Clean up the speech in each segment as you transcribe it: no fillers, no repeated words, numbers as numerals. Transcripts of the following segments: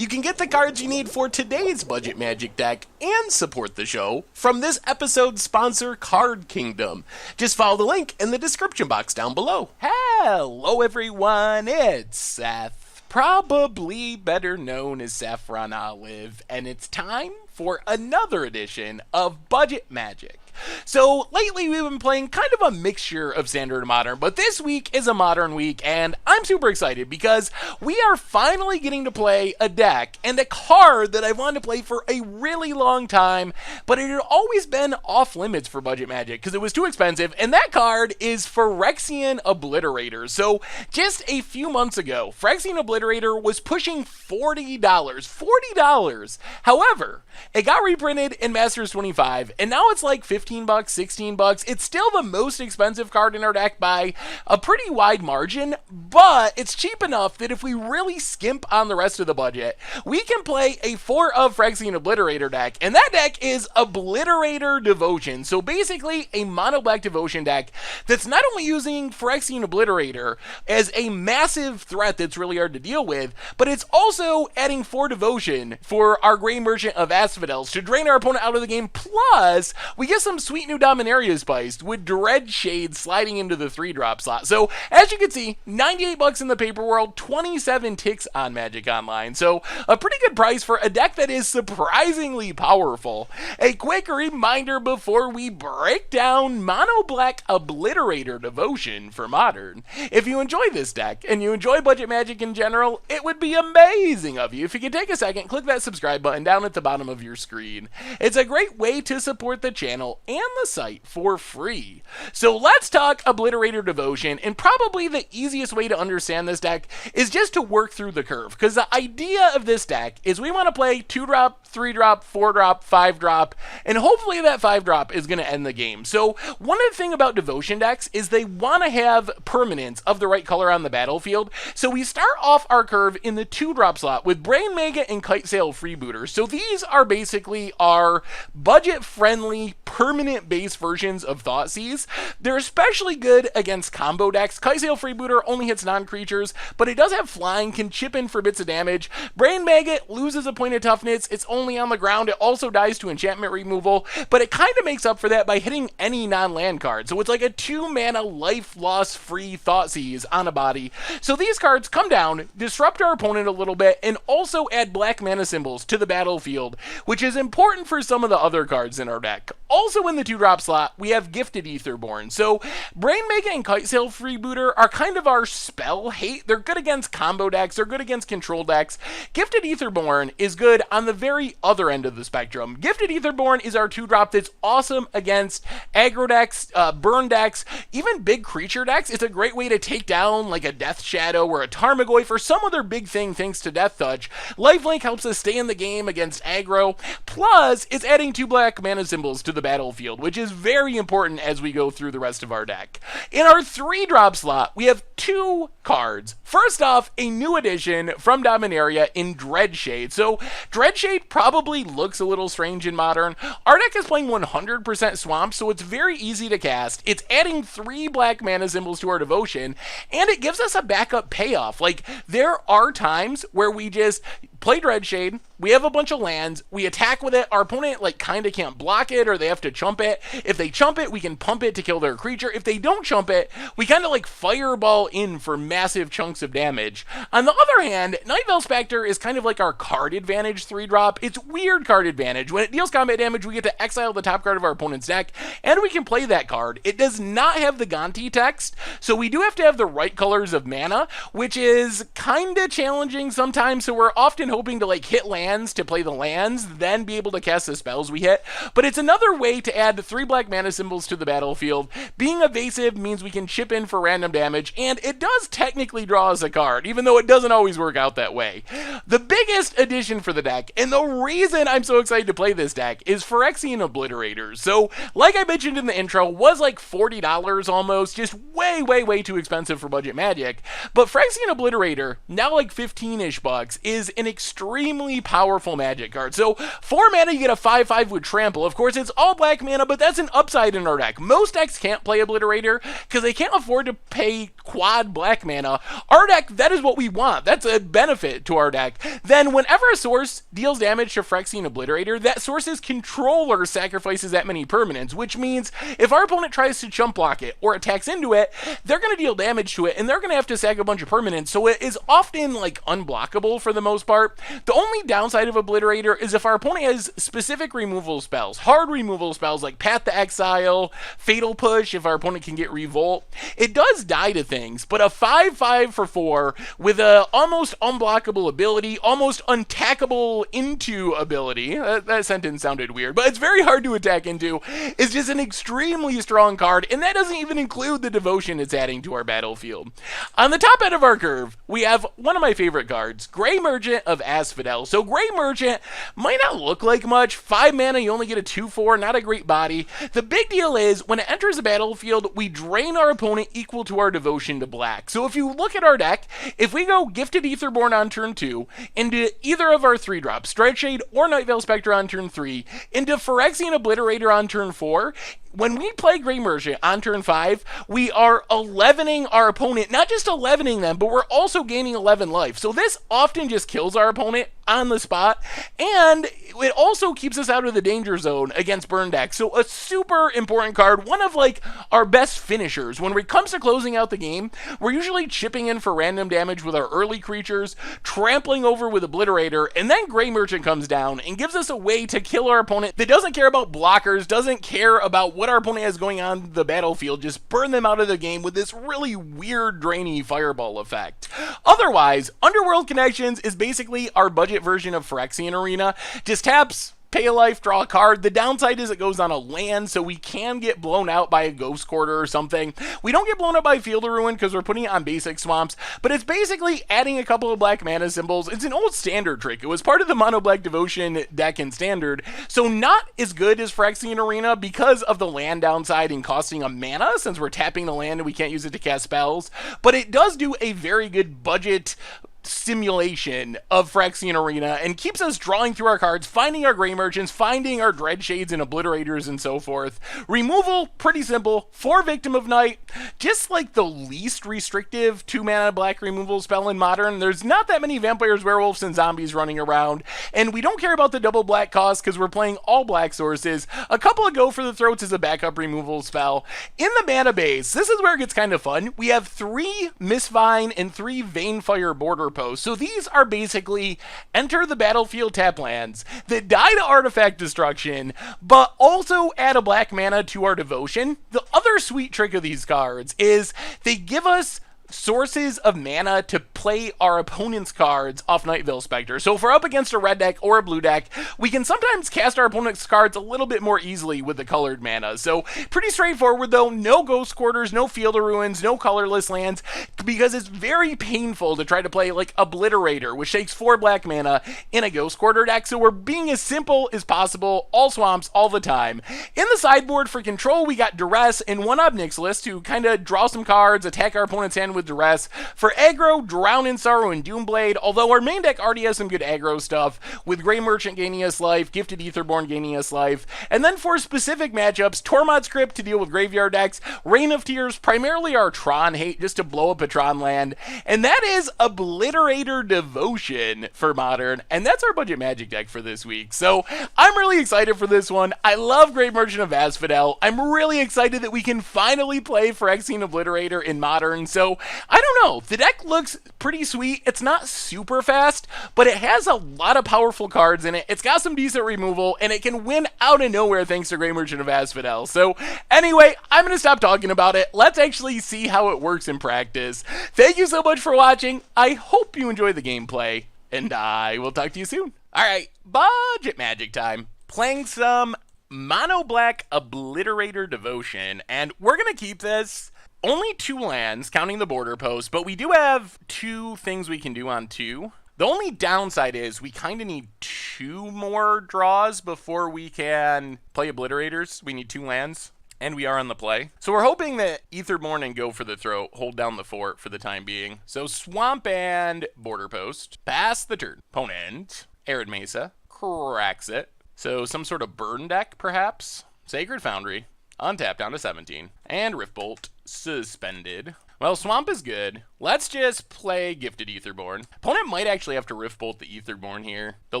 You can get the cards you need for today's Budget Magic deck and support the show from this episode's sponsor, Card Kingdom. Just follow the link in the description box down below. Hello everyone, it's Seth, probably better known as Saffron Olive, and it's time for another edition of Budget Magic. So lately we've been playing kind of a mixture of standard and modern, but this week is a modern week and I'm super excited because we are finally getting to play a deck and a card that I've wanted to play for a really long time, but it had always been off limits for Budget Magic because it was too expensive, and that card is Phyrexian Obliterator. So just a few months ago, Phyrexian Obliterator was pushing $40. $40! However, it got reprinted in Masters 25 and now it's like $15, $16. It's still the most expensive card in our deck by a pretty wide margin, but it's cheap enough that if we really skimp on the rest of the budget, we can play a 4 of Phyrexian Obliterator deck, and that deck is Obliterator Devotion. So basically a mono black devotion deck that's not only using Phyrexian Obliterator as a massive threat that's really hard to deal with, but it's also adding 4 devotion for our Gray Merchant of Asphodels to drain our opponent out of the game, plus we get some sweet new Dominaria spiced with Dreadshade sliding into the 3-drop slot. So as you can see, $98 in the paper world, 27 ticks on Magic Online. So a pretty good price for a deck that is surprisingly powerful. A quick reminder before we break down Mono Black Obliterator Devotion for Modern. If you enjoy this deck and you enjoy Budget Magic in general, it would be amazing of you if you could take a second, click that subscribe button down at the bottom of your screen. It's a great way to support the channel and the site for free. So let's talk Obliterator Devotion, and probably the easiest way to understand this deck is just to work through the curve, because the idea of this deck is we want to play 2-drop, 3-drop, 4-drop, 5-drop, and hopefully that 5-drop is going to end the game. So one of the things about devotion decks is they want to have permanence of the right color on the battlefield, so we start off our curve in the 2-drop slot with Brain Maggot and Kite Sail Freebooter. So these are basically our budget-friendly permanent base versions of Thoughtseize. They're especially good against combo decks. Kite Sail Freebooter only hits non-creatures, but it does have flying, can chip in for bits of damage. Brain Maggot loses a point of toughness, it's only on the ground, it also dies to enchantment removal, but it kind of makes up for that by hitting any non-land card. So it's like a 2-mana life loss free Thoughtseize on a body. So these cards come down, disrupt our opponent a little bit, and also add black mana symbols to the battlefield, which is important for some of the other cards in our deck. Also in the 2-drop slot, we have Gifted Aetherborn. So Brain Maggot and Kite Sail Freebooter are kind of our spell hate. They're good against combo decks, they're good against control decks. Gifted Aetherborn is good on the very other end of the spectrum. Gifted Aetherborn is our 2-drop that's awesome against aggro decks, burn decks, even big creature decks. It's a great way to take down like a Death Shadow or a Tarmogoyf or some other big thing thanks to Death Touch. Lifelink helps us stay in the game against aggro, plus it's adding 2 black mana symbols to the battlefield, which is very important as we go through the rest of our deck. In our 3-drop slot, we have 2 cards. First off, a new addition from Dominaria in Dreadshade. So Dreadshade probably looks a little strange in Modern. Our deck is playing 100% Swamp, so it's very easy to cast. It's adding 3 black mana symbols to our devotion, and it gives us a backup payoff. Like, there are times where we just play Dreadshade, we have a bunch of lands, we attack with it, our opponent like kind of can't block it or they have to chump it. If they chump it, we can pump it to kill their creature. If they don't chump it, we kind of like fireball in for massive chunks of damage. On the other hand, Night Veil Spectre is kind of like our card advantage 3-drop. It's weird card advantage. When it deals combat damage, we get to exile the top card of our opponent's deck, and we can play that card. It does not have the Gonti text, so we do have to have the right colors of mana, which is kind of challenging sometimes, so we're often hoping to like hit lands to play the lands, then be able to cast the spells we hit. But it's another way to add 3 black mana symbols to the battlefield. Being evasive means we can chip in for random damage, and it does technically draw us a card, even though it doesn't always work out that way. The biggest addition for the deck, and the reason I'm so excited to play this deck, is Phyrexian Obliterator. So, like I mentioned in the intro, was like $40 almost, just way too expensive for Budget Magic. But Phyrexian Obliterator, now like 15-ish bucks, is an extremely powerful magic card. So 4 mana, you get a 5/5 with Trample. Of course, it's all black mana, but that's an upside in our deck. Most decks can't play Obliterator because they can't afford to pay quad black mana. Our deck, that is what we want. That's a benefit to our deck. Then whenever a source deals damage to Phyrexian Obliterator, that source's controller sacrifices that many permanents, which means if our opponent tries to chump block it or attacks into it, they're going to deal damage to it, and they're going to have to sack a bunch of permanents, so it is often like unblockable for the most part. The only downside of Obliterator is if our opponent has specific removal spells, hard removal spells like Path to Exile, Fatal Push if our opponent can get Revolt, it does die to things, but a 5/5 for 4 with a almost unblockable ability, almost untackable into ability, that sentence sounded weird, but it's very hard to attack into, is just an extremely strong card, and that doesn't even include the devotion it's adding to our battlefield. On the top end of our curve, we have one of my favorite cards, Grey Merchant of Asphodel. So Grey Merchant might not look like much, 5 mana, you only get a 2/4, not a great body. The big deal is, when it enters the battlefield, we drain our opponent equal to our devotion to black. So if you look at our deck, if we go Gifted Aetherborn on turn 2, into either of our 3-drops, Dreadshade or Nightveil Spectre on turn 3, into Phyrexian Obliterator on turn 4, when we play Grey Merchant on turn 5, we are 11ing our opponent, not just 11ing them, but we're also gaining 11 life. So this often just kills our opponent on the spot, and it also keeps us out of the danger zone against burn decks. So a super important card, one of like our best finishers. When it comes to closing out the game, we're usually chipping in for random damage with our early creatures, trampling over with Obliterator, and then Grey Merchant comes down and gives us a way to kill our opponent that doesn't care about blockers, doesn't care about what our opponent has going on the battlefield, just burn them out of the game with this really weird drainy fireball effect. Otherwise, Underworld Connections is basically our budget version of Phyrexian Arena. Just taps, pay a life, draw a card. The downside is it goes on a land, so we can get blown out by a Ghost Quarter or something. We don't get blown up by Field of Ruin because we're putting it on basic swamps, but it's basically adding a couple of black mana symbols. It's an old standard trick. It was part of the Mono Black Devotion deck in standard, so not as good as Phyrexian Arena because of the land downside and costing a mana, since we're tapping the land and we can't use it to cast spells, but it does do a very good budget simulation of Phyrexian Arena and keeps us drawing through our cards, finding our Grey Merchants, finding our Dreadshades and Obliterators and so forth. Removal, pretty simple, 4 Victim of Night, just like the least restrictive 2 mana black removal spell in Modern. There's not that many vampires, werewolves, and zombies running around, and we don't care about the double black cost because we're playing all black sources. A couple of Go for the Throats is a backup removal spell. In the mana base, this is where it gets kind of fun. We have 3 Mistmine and 3 Vanefire Border Posts. So these are basically enter the battlefield tap lands that die to artifact destruction, but also add a black mana to our devotion. The other sweet trick of these cards is they give us sources of mana to play our opponent's cards off Nightveil Spectre. So if we're up against a red deck or a blue deck, we can sometimes cast our opponent's cards a little bit more easily with the colored mana. So pretty straightforward though, no Ghost Quarters, no Field of Ruins, no colorless lands, because it's very painful to try to play like Obliterator, which takes 4 black mana in a Ghost Quarter deck. So we're being as simple as possible, all swamps, all the time. In the sideboard for control, we got Duress and 1-Up Nyxlist to kind of draw some cards, attack our opponent's hand with Duress. For aggro, Drown in Sorrow and Doomblade, although our main deck already has some good aggro stuff, with Grey Merchant gaining us life, Gifted Aetherborn gaining us life. And then for specific matchups, Tormod's Crypt to deal with graveyard decks, Reign of Tears, primarily our Tron hate, just to blow up a Tron land, and that is Obliterator Devotion for Modern, and that's our budget Magic deck for this week. So I'm really excited for this one. I love Grey Merchant of Asphodel. I'm really excited that we can finally play Phyrexian Obliterator in Modern, so I don't know, the deck looks pretty sweet. It's not super fast, but it has a lot of powerful cards in it. It's got some decent removal, and it can win out of nowhere thanks to Grey Merchant of Asphodel. So anyway, I'm going to stop talking about it. Let's actually see how it works in practice. Thank you so much for watching. I hope you enjoy the gameplay, and I will talk to you soon. Alright, budget magic time. Playing some Mono Black Obliterator Devotion, and we're going to keep this only 2 lands, counting the border post, but we do have 2 things we can do on 2. The only downside is we kind of need 2 more draws before we can play Obliterators. We need 2 lands. And we are on the play. So we're hoping that Aetherborn and Go for the Throat hold down the fort for the time being. So Swamp and Border Post. Pass the turn. Opponent. Arid Mesa. Cracks it. So some sort of burn deck, perhaps? Sacred Foundry. Untap down to 17. And Riftbolt. Suspended. Well, Swamp is good. Let's just play Gifted Aetherborn. Opponent might actually have to Riftbolt the Aetherborn here. The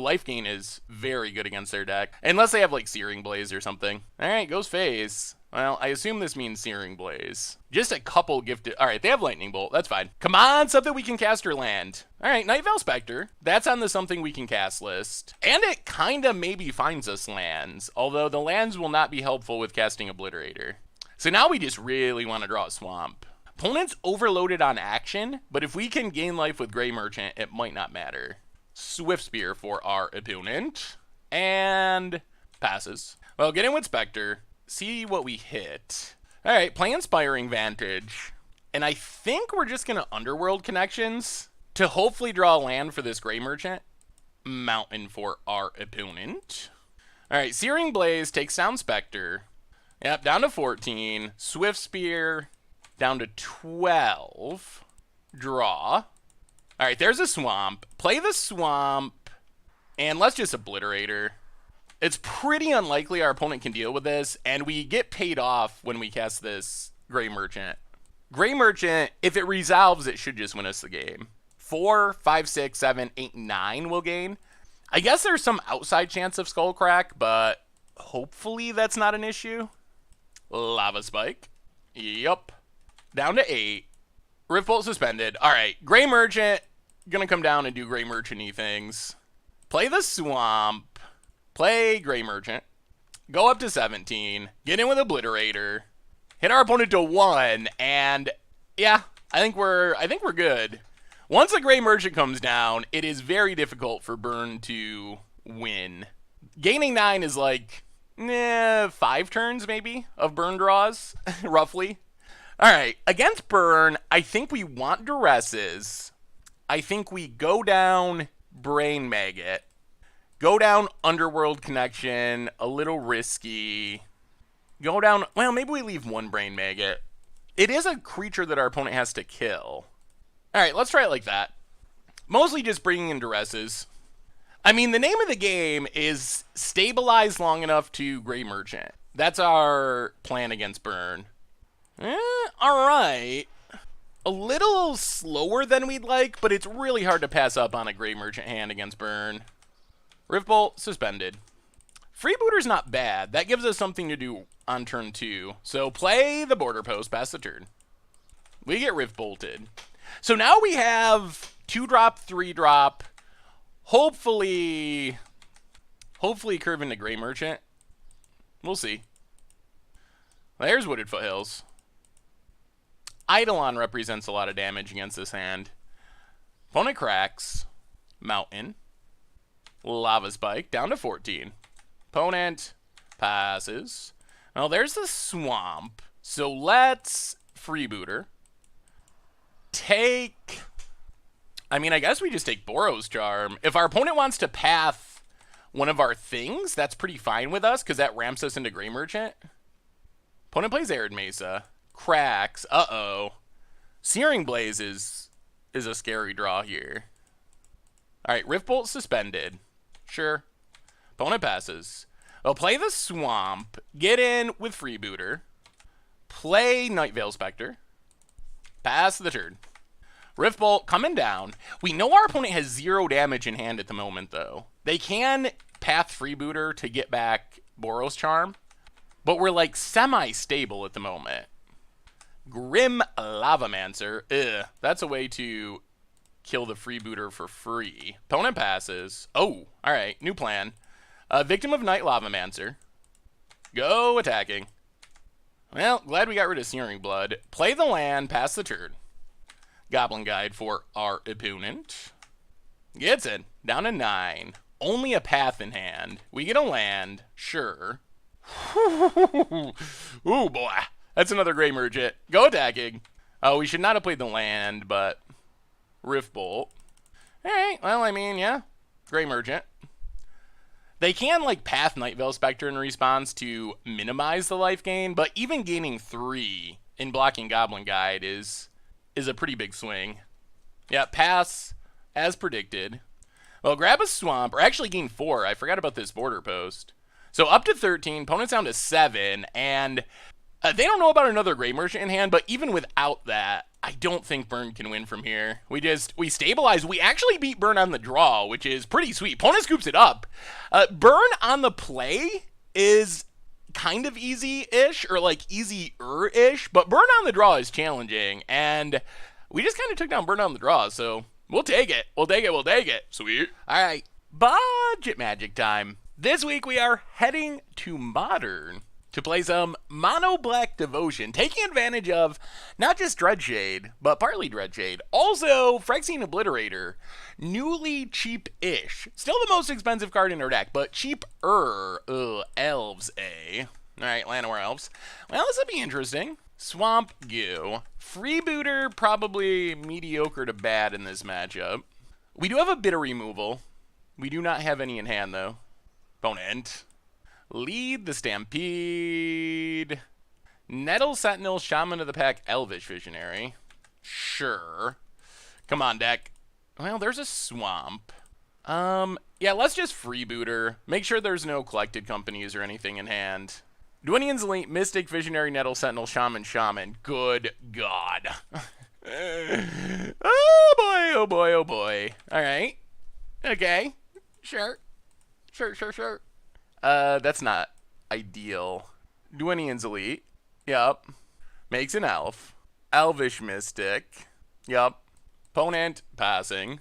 life gain is very good against their deck. Unless they have, like, Searing Blaze or something. Alright, goes Phase. Well, I assume this means Searing Blaze. Just a couple gifted... Alright, they have Lightning Bolt. That's fine. Come on, something we can cast or land. Alright, Night Veil Spectre. That's on the something we can cast list. And it kinda maybe finds us lands. Although the lands will not be helpful with casting Obliterator. So now we just really want to draw a Swamp. Opponent's overloaded on action, but if we can gain life with Grey Merchant, it might not matter. Swift Spear for our opponent. And... passes. Well, get in with Spectre. See what we hit. Alright, play Inspiring Vantage. And I think we're just going to Underworld Connections to hopefully draw a land for this Grey Merchant. Mountain for our opponent. Alright, Searing Blaze takes down Spectre. Yep, down to 14. Swift Spear down to 12. Draw. Alright, there's a Swamp. Play the Swamp. And let's just Obliterator. It's pretty unlikely our opponent can deal with this, and we get paid off when we cast this Grey Merchant. Grey Merchant, if it resolves, it should just win us the game. 4, 5, 6, 7, 8, 9 will gain. I guess there's some outside chance of Skullcrack, but hopefully that's not an issue. Lava Spike. Yup. Down to 8. Riftbolt suspended. Alright, Grey Merchant. Gonna come down and do Grey Merchant-y things. Play the Swamp. Play Grey Merchant. Go up to 17. Get in with Obliterator. Hit our opponent to 1, and yeah, I think we're good. Once a Grey Merchant comes down, it is very difficult for Burn to win. Gaining 9 is like 5 turns maybe of Burn draws, roughly. Alright, against Burn, I think we want Duresses. I think we go down Brain Maggot. Go down Underworld Connection, a little risky. Go down, well, maybe we leave 1 Brain Maggot. It is a creature that our opponent has to kill. Alright, let's try it like that. Mostly just bringing in Duresses. I mean, the name of the game is stabilize long enough to Grey Merchant. That's our plan against Burn. Alright. A little slower than we'd like, but it's really hard to pass up on a Grey Merchant hand against Burn. Riftbolt, suspended. Freebooter's not bad. That gives us something to do on turn 2. So play the Border Post, pass the turn. We get Riftbolted. So now we have 2-drop, 3-drop. Hopefully curve into Grey Merchant. We'll see. There's Wooded Foothills. Eidolon represents a lot of damage against this hand. Opponent cracks. Mountain. Lava Spike, down to 14. Opponent passes. Well, there's the Swamp. So let's Freebooter. Take... I mean, I guess we just take Boros Charm. If our opponent wants to path one of our things, that's pretty fine with us, because that ramps us into Grey Merchant. Opponent plays Arid Mesa. Cracks. Uh-oh. Searing Blaze is a scary draw here. Alright, Riftbolt suspended. Sure. Opponent passes. Well, play the Swamp. Get in with Freebooter. Play Night Veil Spectre. Pass the turn. Riftbolt coming down. We know our opponent has 0 damage in hand at the moment, though. They can path Freebooter to get back Boros Charm, but we're like semi-stable at the moment. Grim Lavamancer. Ugh, that's a way to kill the Freebooter for free. Opponent passes. Oh, alright, new plan. Victim of Night Lavamancer. Go attacking. Well, glad we got rid of Searing Blood. Play the land, pass the turn. Goblin Guide for our opponent. Gets it. Down to 9. Only a path in hand. We get a land. Sure. Ooh, boy. That's another Grey Merchant. Go attacking. Oh, we should not have played the land, but... Riftbolt. Alright, well, I mean, yeah. Grey Merchant. They can, like, path Night Veil Spectre in response to minimize the life gain, but even gaining 3 in blocking Goblin Guide is a pretty big swing. Yeah, pass, as predicted. Well, grab a Swamp, or actually gain 4. I forgot about this border post. So up to 13, opponent's down to 7, and they don't know about another Grey Merchant in hand, but even without that, I don't think Burn can win from here. We stabilize. We actually beat Burn on the draw, which is pretty sweet. Opponent scoops it up. Burn on the play is kind of easy-ish, or like easier-ish, but Burn on the draw is challenging, and we just kind of took down Burn on the draw, so we'll take it. We'll take it. Sweet. All right, budget magic time. This week we are heading to Modern to play some Mono Black Devotion, taking advantage of not just Dreadshade, but partly Dreadshade, also Phyrexian Obliterator, newly cheap-ish. Still the most expensive card in our deck, but cheaper. Elves, eh? Alright, Llanowar Elves. Well, this will be interesting. Swamp Goo. Freebooter, probably mediocre to bad in this matchup. We do have a bit of removal. We do not have any in hand, though. Opponent. Lead the Stampede. Nettle Sentinel, Shaman of the Pack, Elvish Visionary. Sure. Come on, deck. Well, there's a Swamp. Yeah, let's just freebooter. Make sure there's no collected companies or anything in hand. Dwynnian's Elite, Mystic, Visionary, Nettle Sentinel, Shaman. Good God. Oh boy. Alright. Okay. Sure. That's not ideal. Dwynnian's Elite. Yup. Makes an elf. Elvish Mystic. Yup. Opponent passing.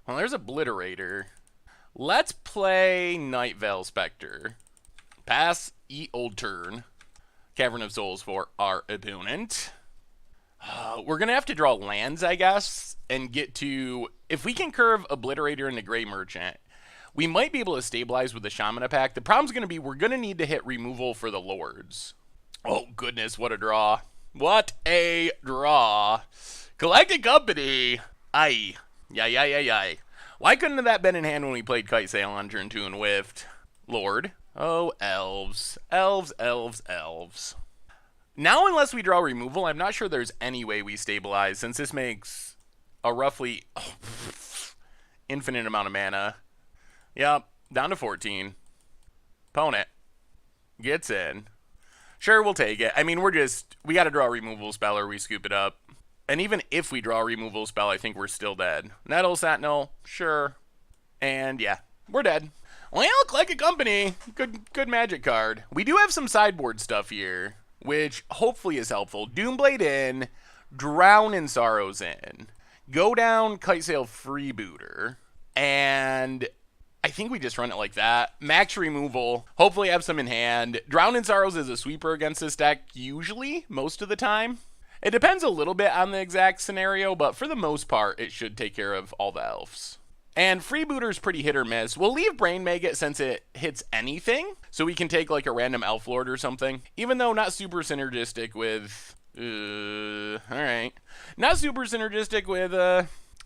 Well, there's Obliterator. Let's play Night Veil Spectre. Pass, eat old turn. Cavern of Souls for our opponent. We're going to have to draw lands, I guess, and get to... If we can curve Obliterator into Grey Merchant, we might be able to stabilize with the Shaman attack. The problem's going to be we're going to need to hit removal for the Lords. Oh, goodness, what a draw. What a draw. Collected Company. Aye. Yay. Why couldn't that been in hand when we played Kite Sail on turn 2 and whiffed? Lord. Oh, elves. Elves. Now, unless we draw removal, I'm not sure there's any way we stabilize, since this makes a roughly infinite amount of mana. Yep, down to 14. Opponent gets in. Sure, we'll take it. I mean, we got to draw a removal spell or we scoop it up. And even if we draw a removal spell, I think we're still dead. Nettle Sentinel, sure. And yeah, we're dead. Well, Collected Company, good magic card. We do have some sideboard stuff here, which hopefully is helpful. Doomblade in, Drown in Sorrows in, go down Kite Sail Freebooter, and I think we just run it like that. Max removal, hopefully have some in hand. Drown in Sorrows is a sweeper against this deck, usually, most of the time. It depends a little bit on the exact scenario, but for the most part, it should take care of all the elves. And Freebooter's pretty hit or miss. We'll leave Brain Maggot since it hits anything, so we can take like a random Elf Lord or something. Even though not super synergistic with... alright. Not super synergistic with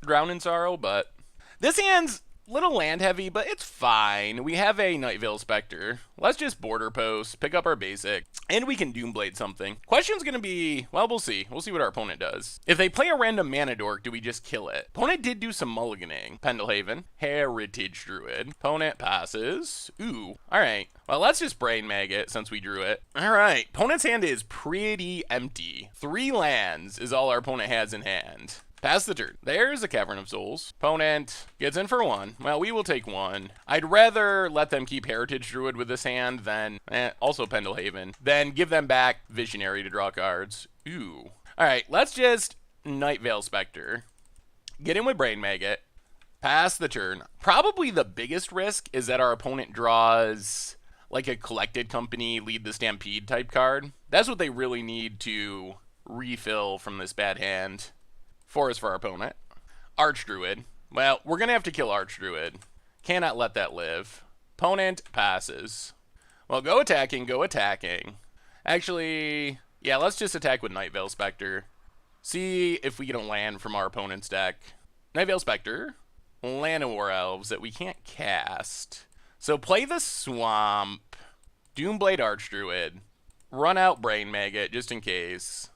Drown in Sorrow, but... This hand's little land heavy, but it's fine. We have a Night Veil Spectre. Let's just border post, pick up our basic, and we can Doomblade something. Question's gonna be, well, we'll see. We'll see what our opponent does. If they play a random Mana Dork, do we just kill it? Opponent did do some mulliganing. Pendlehaven, Heritage Druid. Opponent passes. Ooh, alright. Well, let's just Brain Maggot since we drew it. Alright, opponent's hand is pretty empty. 3 lands is all our opponent has in hand. Pass the turn. There's a Cavern of Souls. Opponent gets in for 1. Well, we will take 1. I'd rather let them keep Heritage Druid with this hand than, also Pendlehaven, then give them back Visionary to draw cards. Ooh. Alright, let's just Night Veil Spectre. Get in with Brain Maggot. Pass the turn. Probably the biggest risk is that our opponent draws like a Collected Company, Lead the Stampede type card. That's what they really need to refill from this bad hand. Forest for our opponent. Archdruid. Well, we're going to have to kill Archdruid. Cannot let that live. Opponent passes. Well, go attacking. Actually, yeah, let's just attack with Night Veil Spectre. See if we get a land from our opponent's deck. Night Veil Spectre. Llanowar Elves that we can't cast. So play the Swamp, Doomblade Archdruid, run out Brain Maggot just in case.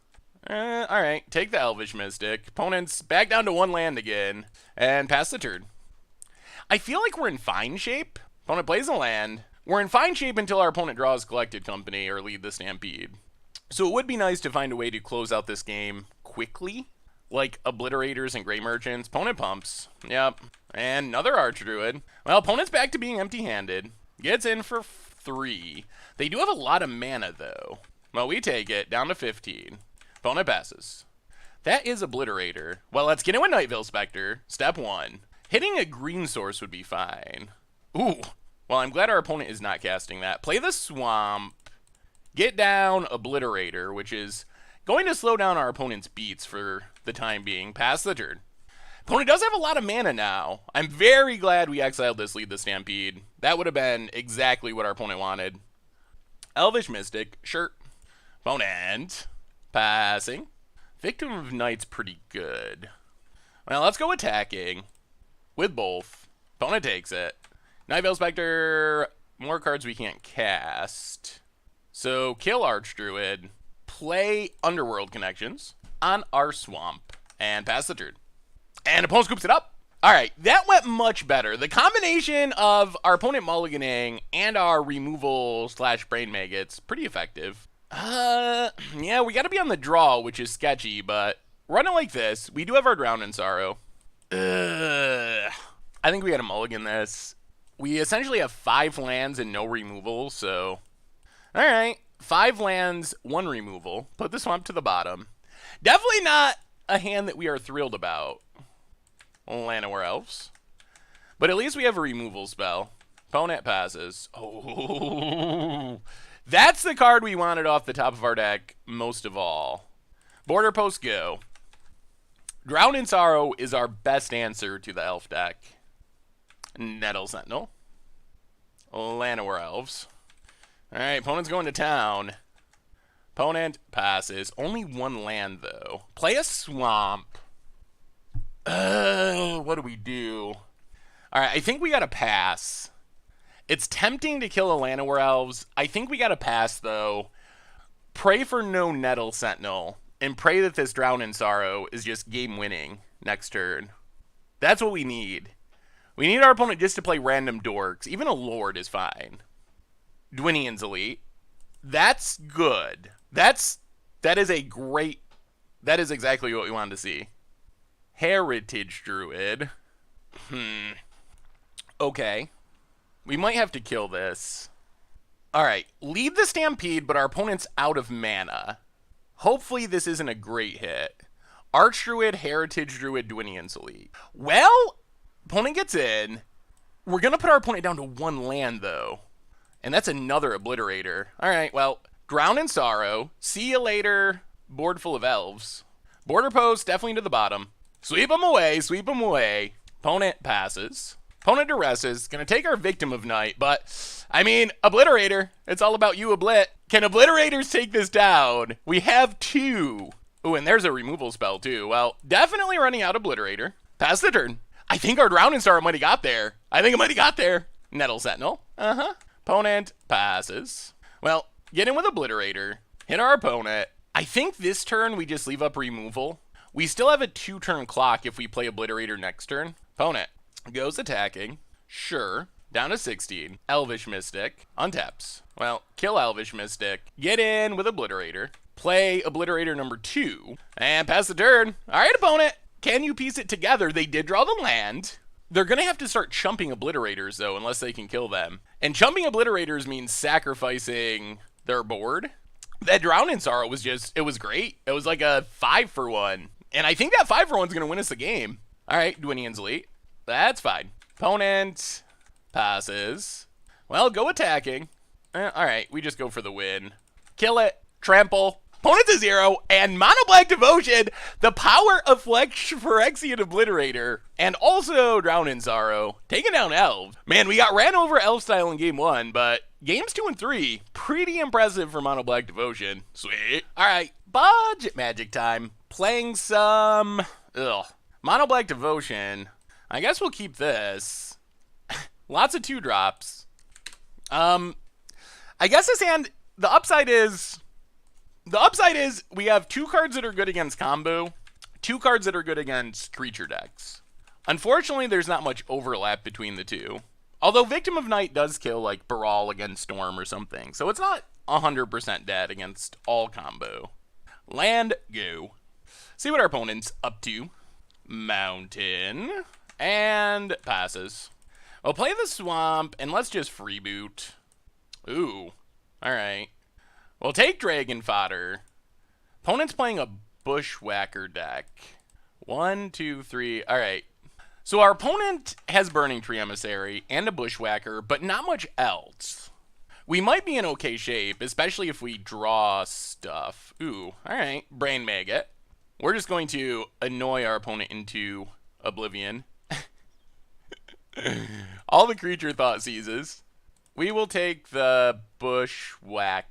Alright, take the Elvish Mystic. Opponent's back down to 1 land again, and pass the turn. I feel like we're in fine shape. Opponent plays a land. We're in fine shape until our opponent draws Collected Company or Lead the Stampede. So it would be nice to find a way to close out this game quickly, like Obliterators and Grey Merchants. Opponent pumps. Yep. And another Archdruid. Well, opponent's back to being empty-handed. Gets in for 3. They do have a lot of mana, though. Well, we take it down to 15. Opponent passes. That is Obliterator. Well, let's get in with Night Veil Spectre. Step 1. Hitting a green source would be fine. Ooh. Well, I'm glad our opponent is not casting that. Play the Swamp. Get down Obliterator, which is going to slow down our opponent's beats for the time being. Pass the turn. Opponent does have a lot of mana now. I'm very glad we exiled this Lead the Stampede. That would have been exactly what our opponent wanted. Elvish Mystic, sure. Opponent passing. Victim of Night's pretty good. Well, let's go attacking with both. Opponent takes it. Night Veil Spectre, more cards we can't cast. So kill Archdruid, play Underworld Connections on our Swamp, and pass the turn. And opponent scoops it up. Alright, that went much better. The combination of our opponent mulliganing and our removal / Brain Maggots, pretty effective. Yeah, we gotta be on the draw, which is sketchy, but running like this, we do have our Drown in Sorrow. I think we gotta mulligan this. We essentially have 5 lands and no removal, so... Alright, 5 lands, 1 removal. Put the Swamp to the bottom. Definitely not a hand that we are thrilled about. Llanowar Elves. But at least we have a removal spell. Opponent passes. Oh, that's the card we wanted off the top of our deck most of all. Border Post go. Drown in Sorrow is our best answer to the elf deck. Nettle Sentinel. Llanowar Elves. Alright, opponent's going to town. Opponent passes. Only 1 land, though. Play a Swamp. What do we do? Alright, I think we gotta pass. It's tempting to kill a Llanowar Elves. I think we gotta pass, though. Pray for no Nettle Sentinel. And pray that this Drown in Sorrow is just game-winning next turn. That's what we need. We need our opponent just to play random dorks. Even a Lord is fine. Dwinian's Elite. That's good. That is a great... That is exactly what we wanted to see. Heritage Druid. Okay. We might have to kill this. Alright, Lead the Stampede, but our opponent's out of mana. Hopefully this isn't a great hit. Archdruid, Heritage Druid, Dwinian's Elite. Well, opponent gets in. We're going to put our opponent down to 1 land, though. And that's another Obliterator. Alright, well, Drown in Sorrow. See you later, board full of elves. Border Post, definitely to the bottom. Sweep them away, sweep them away. Opponent passes. Opponent duresses. Gonna take our Victim of Night, but, I mean, Obliterator. It's all about you, Oblit. Can Obliterators take this down? We have 2. Ooh, and there's a removal spell, too. Well, definitely running out Obliterator. Pass the turn. I think our Drown in Sorrow might have got there. I think it might have got there. Nettle Sentinel. Opponent passes. Well, get in with Obliterator. Hit our opponent. I think this turn we just leave up removal. We still have a 2-turn clock if we play Obliterator next turn. Opponent goes attacking. Sure. Down to 16. Elvish Mystic. Untaps. Well, kill Elvish Mystic. Get in with Obliterator. Play Obliterator number 2. And pass the turn. Alright, opponent. Can you piece it together? They did draw the land. They're going to have to start chumping Obliterators, though, unless they can kill them. And chumping Obliterators means sacrificing their board. That Drown in Sorrow was just, it was great. It was like a 5-for-1. And I think that 5-for-1's going to win us the game. Alright, Dwinian's Elite. That's fine. Opponent passes. Well, go attacking. Alright, we just go for the win. Kill it. Trample. Opponent to 0. And Mono Black Devotion. The power of Phyrexian Obliterator. And also Drown in Sorrow. Taking down Elves. Man, we got ran over Elf style in game 1, but games 2 and 3, pretty impressive for Mono Black Devotion. Sweet. Alright, budget magic time. Playing some... Mono Black Devotion. I guess we'll keep this. Lots of 2-drops. I guess this hand, the upside is we have 2 cards that are good against combo, 2 cards that are good against creature decks. Unfortunately, there's not much overlap between the two. Although Victim of Night does kill like Baral against Storm or something, so it's not 100% dead against all combo. Land, go. See what our opponent's up to. Mountain, and passes. We'll play the Swamp, and let's just freeboot. Ooh, alright. We'll take Dragon Fodder. Opponent's playing a Bushwhacker deck. 1, 2, 3, alright. So our opponent has Burning Tree Emissary and a Bushwhacker, but not much else. We might be in okay shape, especially if we draw stuff. Ooh, alright. Brain Maggot. We're just going to annoy our opponent into oblivion. All the creature thought seizes. We will take the Bushwhacker.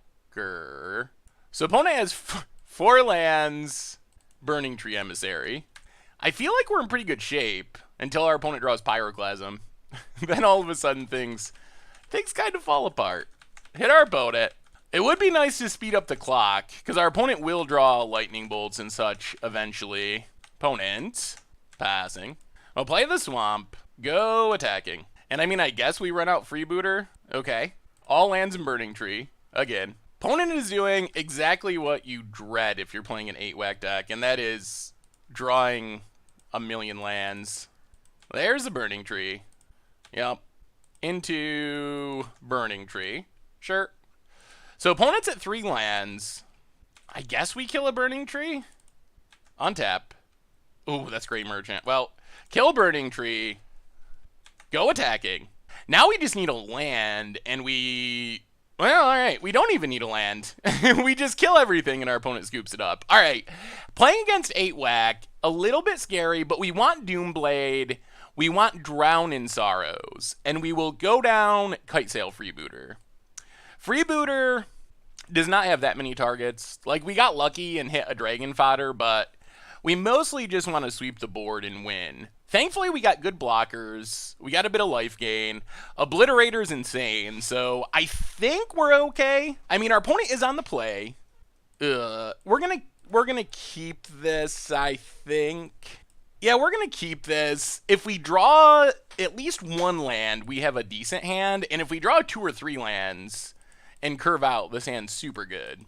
So opponent has 4 lands, Burning Tree Emissary. I feel like we're in pretty good shape until our opponent draws Pyroclasm. Then all of a sudden things kind of fall apart. Hit our opponent. It would be nice to speed up the clock, because our opponent will draw lightning bolts and such eventually. Opponent, passing. We'll play the Swamp, go attacking. And I mean, I guess we run out Freebooter. Okay. All lands and Burning Tree, again. Opponent is doing exactly what you dread if you're playing an 8-whack deck, and that is drawing a million lands. There's the Burning Tree. Yep. Into Burning Tree. Sure. So opponent's at 3 lands. I guess we kill a Burning Tree? Untap. Ooh, that's Great Merchant. Well, kill Burning Tree. Go attacking. Now we just need a land, and well, alright, we don't even need a land. We just kill everything, and our opponent scoops it up. Alright, playing against 8-whack, a little bit scary, but we want Doomblade, we want Drown in Sorrows, and we will go down Kitesail Freebooter. Freebooter does not have that many targets. Like, we got lucky and hit a Dragon Fodder, but we mostly just want to sweep the board and win. Thankfully, we got good blockers. We got a bit of life gain. Obliterator's insane, so I think we're okay. I mean, our opponent is on the play. We're gonna keep this, I think. Yeah, we're gonna keep this. If we draw at least 1 land, we have a decent hand, and if we draw 2 or 3 lands and curve out, this hand's super good.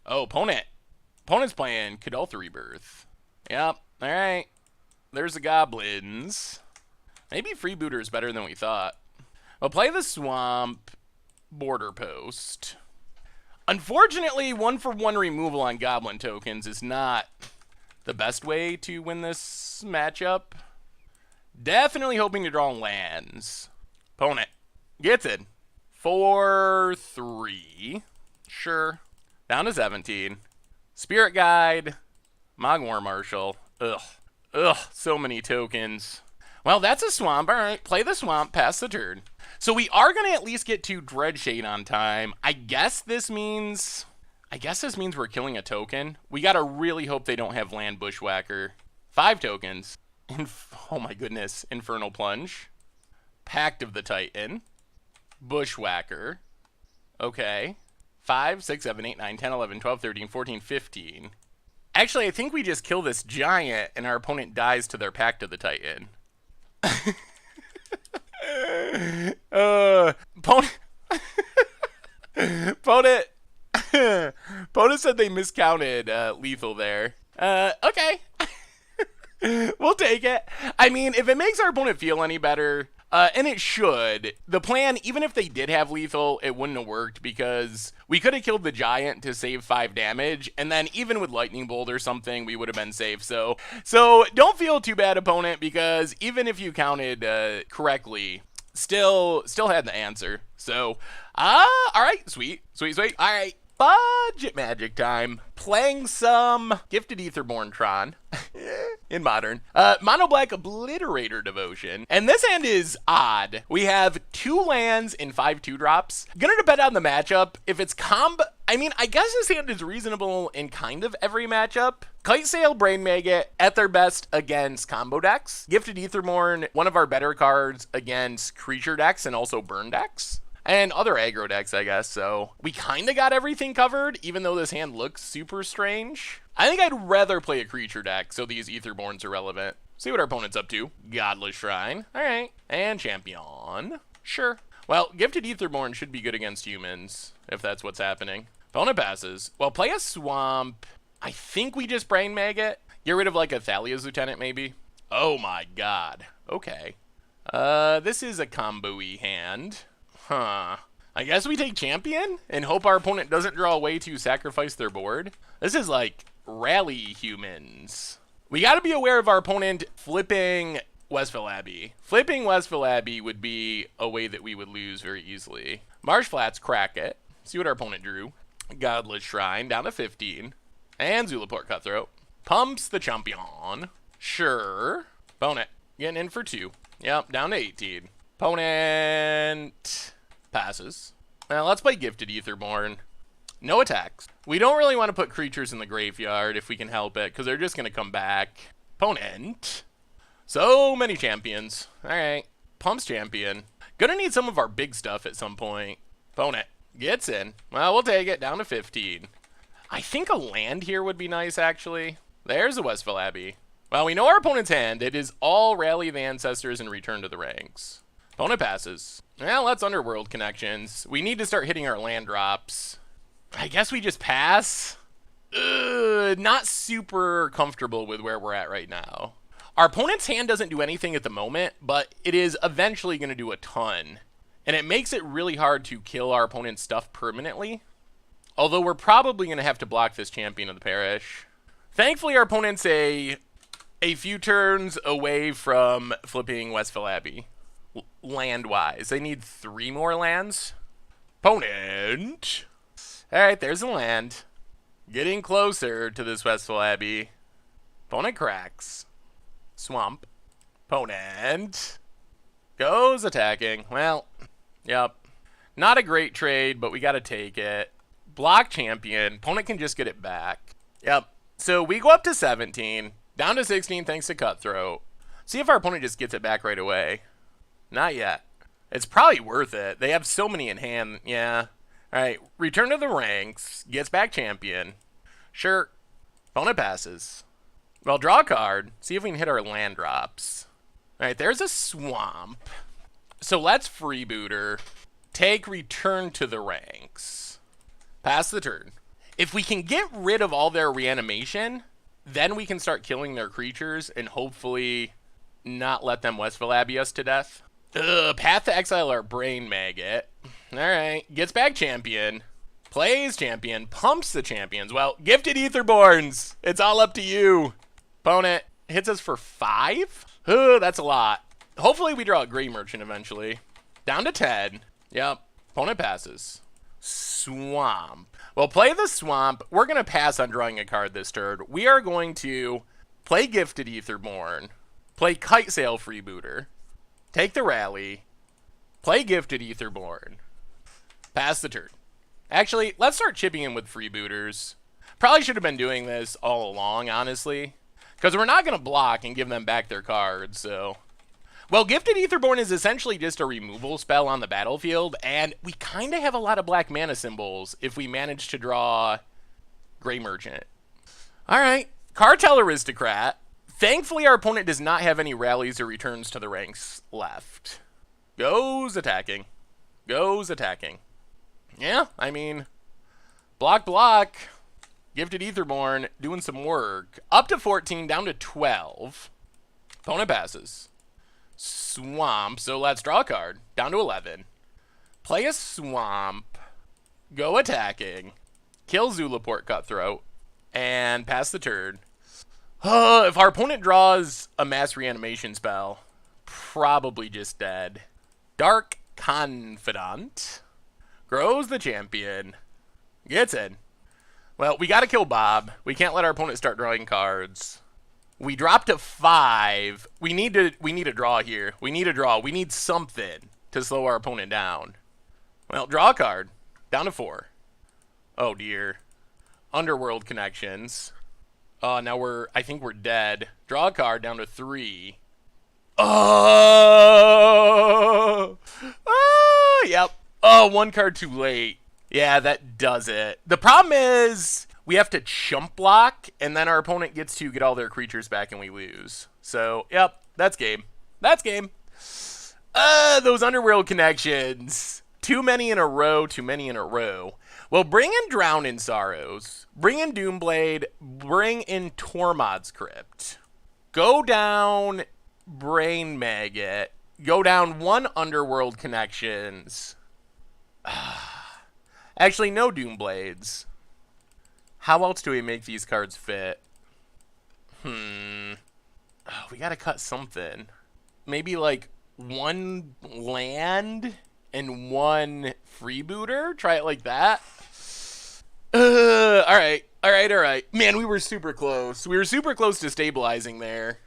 Oh, opponent's playing Kadoltha Rebirth. Yep, alright. There's the goblins. Maybe Freebooter is better than we thought. We'll play the Swamp, Border Post. Unfortunately, 1-for-1 removal on goblin tokens is not the best way to win this matchup. Definitely hoping to draw lands. Opponent gets it. 4-3. Sure. Down to 17. Spirit Guide. Mogwar Marshal. Ugh, so many tokens. Well, that's a Swamp. All right, play the Swamp, pass the turn. So we are going to at least get to Dreadshade on time. I guess this means we're killing a token. We got to really hope they don't have land Bushwhacker. 5 tokens. Oh my goodness. Infernal Plunge. Pact of the Titan. Bushwhacker. Okay. 5, 6, 7, 8, 9, 10, 11, 12, 13, 14, 15. Actually, I think we just kill this giant and our opponent dies to their Pact of the Titan. Opponent said they miscounted lethal there. Okay. We'll take it. I mean, if it makes our opponent feel any better, and it should, the plan, even if they did have lethal, it wouldn't have worked because we could have killed the giant to save 5 damage, and then even with lightning bolt or something, we would have been safe. So don't feel too bad, opponent, because even if you counted correctly, still had the answer. So, all right, sweet. All right. Budget Magic time. Playing some Gifted Aetherborn Tron in Modern. Mono Black Obliterator Devotion. And this hand is odd. We have 2 lands in 5 2-drops. Gonna depend on the matchup. If it's I mean, I guess this hand is reasonable in kind of every matchup. Kitesail, Brain Maggot, at their best against combo decks. Gifted Aetherborn, one of our better cards against creature decks and also burn decks. And other aggro decks, I guess. So we kind of got everything covered, even though this hand looks super strange. I think I'd rather play a creature deck, so these Aetherborns are relevant. See what our opponent's up to. Godless Shrine. All right. And Champion. Sure. Well, Gifted Aetherborn should be good against humans, if that's what's happening. Opponent passes. Well, play a Swamp. I think we just Brain Maggot. Get rid of, like, a Thalia's Lieutenant, maybe. Oh, my God. Okay. This is a combo-y hand. Huh. I guess we take Champion and hope our opponent doesn't draw a way to sacrifice their board. This is like Rally Humans. We got to be aware of our opponent flipping Westville Abbey. Flipping Westville Abbey would be a way that we would lose very easily. Marsh Flats, crack it. See what our opponent drew. Godless Shrine, down to 15. And Zulaport Cutthroat. Pumps the Champion. Sure. Opponent, getting in for 2. Yep, down to 18. Opponent passes. Now let's play Gifted Aetherborn. No attacks. We don't really want to put creatures in the graveyard if we can help it, because they're just going to come back. Opponent. So many champions. Alright. Pumps Champion. Gonna need some of our big stuff at some point. Opponent gets in. Well, we'll take it down to 15. I think a land here would be nice, actually. There's a Westville Abbey. Well, we know our opponent's hand. It is all Rally the Ancestors and Return to the Ranks. Opponent passes. Well, that's Underworld Connections. We need to start hitting our land drops. I guess we just pass. Not super comfortable with where we're at right now. Our opponent's hand doesn't do anything at the moment, but it is eventually going to do a ton. And it makes it really hard to kill our opponent's stuff permanently. Although we're probably going to have to block this Champion of the Parish. Thankfully, our opponent's a few turns away from flipping Westville Abbey. Land-wise. They need 3 more lands. Opponent. Alright, there's a land. Getting closer to this Westville Abbey. Opponent cracks. Swamp. Opponent goes attacking. Well, yep. Not a great trade, but we gotta take it. Block Champion. Opponent can just get it back. Yep. So we go up to 17. Down to 16 thanks to Cutthroat. See if our opponent just gets it back right away. Not yet. It's probably worth it. They have so many in hand. Yeah. Alright. Return to the Ranks. Gets back Champion. Sure. Opponent passes. Well, draw a card. See if we can hit our land drops. Alright, there's a Swamp. So let's Freebooter. Take Return to the Ranks. Pass the turn. If we can get rid of all their reanimation, then we can start killing their creatures and hopefully not let them Westville Abbey us to death. Path to exile our Brain Maggot. Alright, gets back Champion. Plays Champion, pumps the champions. Well, Gifted Aetherborns! It's all up to you. Opponent hits us for 5? That's a lot. Hopefully we draw a Grey Merchant eventually. Down to 10. Yep. Opponent passes. Swamp. Well, play the Swamp. We're going to pass on drawing a card this turn. We are going to play Gifted Aetherborn. Play Kite Sail Freebooter. Take the Rally. Play Gifted Aetherborn. Pass the turn. Actually, let's start chipping in with Freebooters. Probably should have been doing this all along, honestly. Because we're not going to block and give them back their cards, so... Well, Gifted Aetherborn is essentially just a removal spell on the battlefield, and we kind of have a lot of black mana symbols if we manage to draw Grey Merchant. Alright, Cartel Aristocrat. Thankfully, our opponent does not have any rallies or returns to the ranks left. Goes attacking. Goes attacking. Yeah, I mean, block. Gifted Aetherborn doing some work. Up to 14, down to 12. Opponent passes. Swamp, so let's draw a card. Down to 11. Play a Swamp. Go attacking. Kill Zulaport Cutthroat. And pass the turn. If our opponent draws a mass reanimation spell, probably just dead. Dark Confidant. Grows the champion. Gets in. Well, we gotta kill Bob. We can't let our opponent start drawing cards. We drop to 5. We need a draw here. We need a draw. We need something to slow our opponent down. Well, draw a card. Down to 4. Oh dear. Underworld Connections. Now I think we're dead. Draw a card down to 3. Oh! Yep. Oh, one card too late. Yeah, that does it. The problem is we have to chump block, and then our opponent gets to get all their creatures back and we lose. So, yep, that's game. That's game. Those Underworld connections. Too many in a row, too many in a row. Well, bring in Drown in Sorrows. Bring in Doomblade. Bring in Tormod's Crypt. Go down Brain Maggot. Go down one Underworld connections. Actually, no Doomblades. How else do we make these cards fit? Oh, we gotta cut something. Maybe like one land and one freebooter? Try it like that? Alright. Man, we were super close. We were super close to stabilizing there.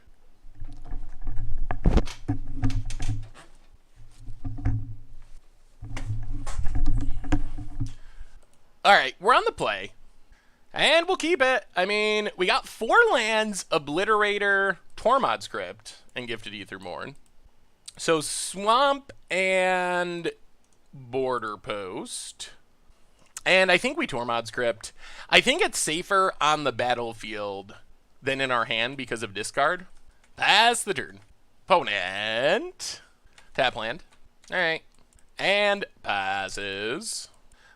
Alright, we're on the play. And we'll keep it. I mean, we got 4 lands, Obliterator, Tormod's Crypt, and Gifted Aetherborn. So Swamp and Border Post. And I think we Tormod's Crypt. I think it's safer on the battlefield than in our hand because of discard. Pass the turn. Opponent. Tap land. Alright. And passes.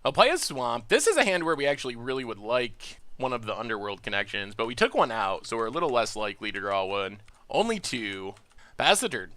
I'll play a Swamp. This is a hand where we actually really would like one of the Underworld connections, but we took one out, so we're a little less likely to draw one. Only 2. Pass the turn.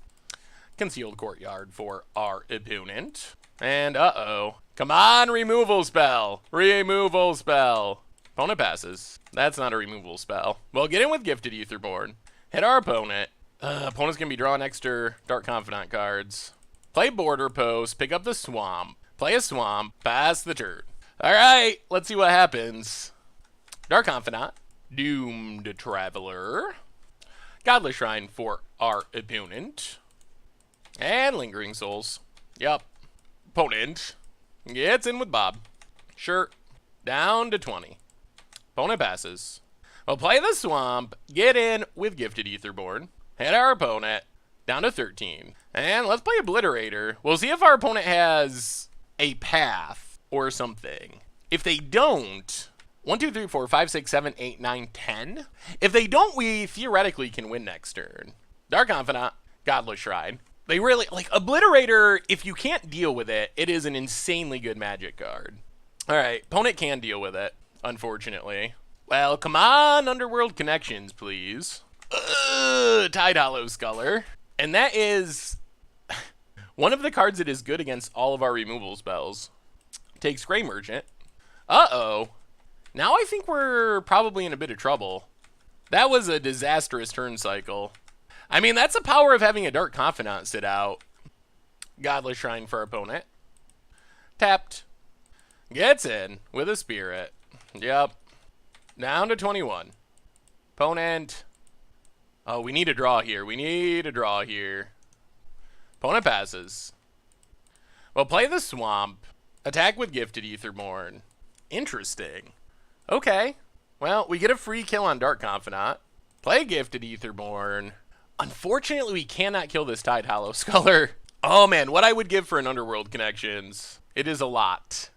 Concealed Courtyard for our opponent. And uh-oh. Come on, removal spell. Removal spell. Opponent passes. That's not a removal spell. Well, get in with Gifted Aetherborn. Hit our opponent. Opponent's going to be drawing extra Dark Confidant cards. Play Border Post. Pick up the Swamp. Play a Swamp. Pass the turn. Alright, let's see what happens. Dark Confidant. Doomed Traveler. Godless Shrine for our opponent. And Lingering Souls. Yup. Opponent gets in with Bob. Sure. Down to 20. Opponent passes. We'll play the Swamp. Get in with Gifted Aetherborn. Hit our opponent. Down to 13. And let's play Obliterator. We'll see if our opponent has a path or something. If they don't, 1, 2, 3, 4, 5, 6, 7, 8, 9, 10. If they don't, we theoretically can win next turn. Dark Confidant. Godless Shrine. They really, like, Obliterator, if you can't deal with it, it is an insanely good Magic card. Alright, opponent can deal with it, unfortunately. Well, come on, Underworld connections, please. Tide Hollow Sculler. And that is one of the cards that is good against all of our removal spells. Takes Grey Merchant. Uh-oh. Now I think we're probably in a bit of trouble. That was a disastrous turn cycle. I mean, that's the power of having a Dark Confidant sit out. Godless Shrine for our opponent. Tapped. Gets in with a Spirit. Yep. Down to 21. Opponent. Oh, we need a draw here. We need a draw here. Opponent passes. Well, play the Swamp. Attack with Gifted Aetherborn. Interesting. Okay. Well, we get a free kill on Dark Confidant. Play Gifted Aetherborn. Unfortunately, we cannot kill this Tide Hollow Sculler. Oh, man, what I would give for an Underworld connections. It is a lot.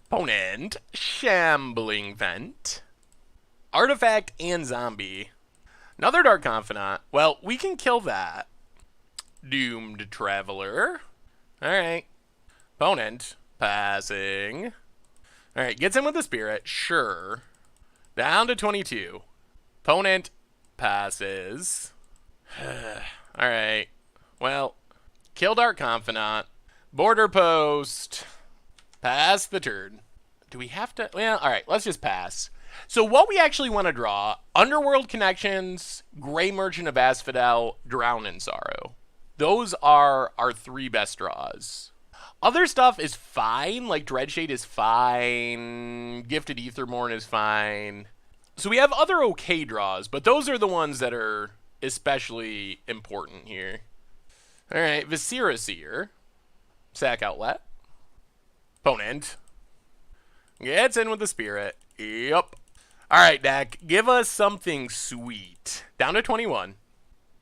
Opponent. Shambling Vent. Artifact and Zombie. Another Dark Confidant. Well, we can kill that. Doomed Traveler. Alright. Opponent. Passing. Alright, gets in with the Spirit. Sure. Down to 22. Opponent. Passes. Alright. Well, kill Dark Confidant. Border Post. Pass the turn. Do we have to? Well, alright, let's just pass. So what we actually want to draw, Underworld Connections, Grey Merchant of Asphodel, Drown in Sorrow. Those are our 3 best draws. Other stuff is fine, like Dreadshade is fine, Gifted Aetherborn is fine. So we have other okay draws, but those are the ones that are especially important here. Alright, Viscera Seer. Sack Outlet. Opponent. Gets in with the Spirit. Yep. Alright, deck. Give us something sweet. Down to 21.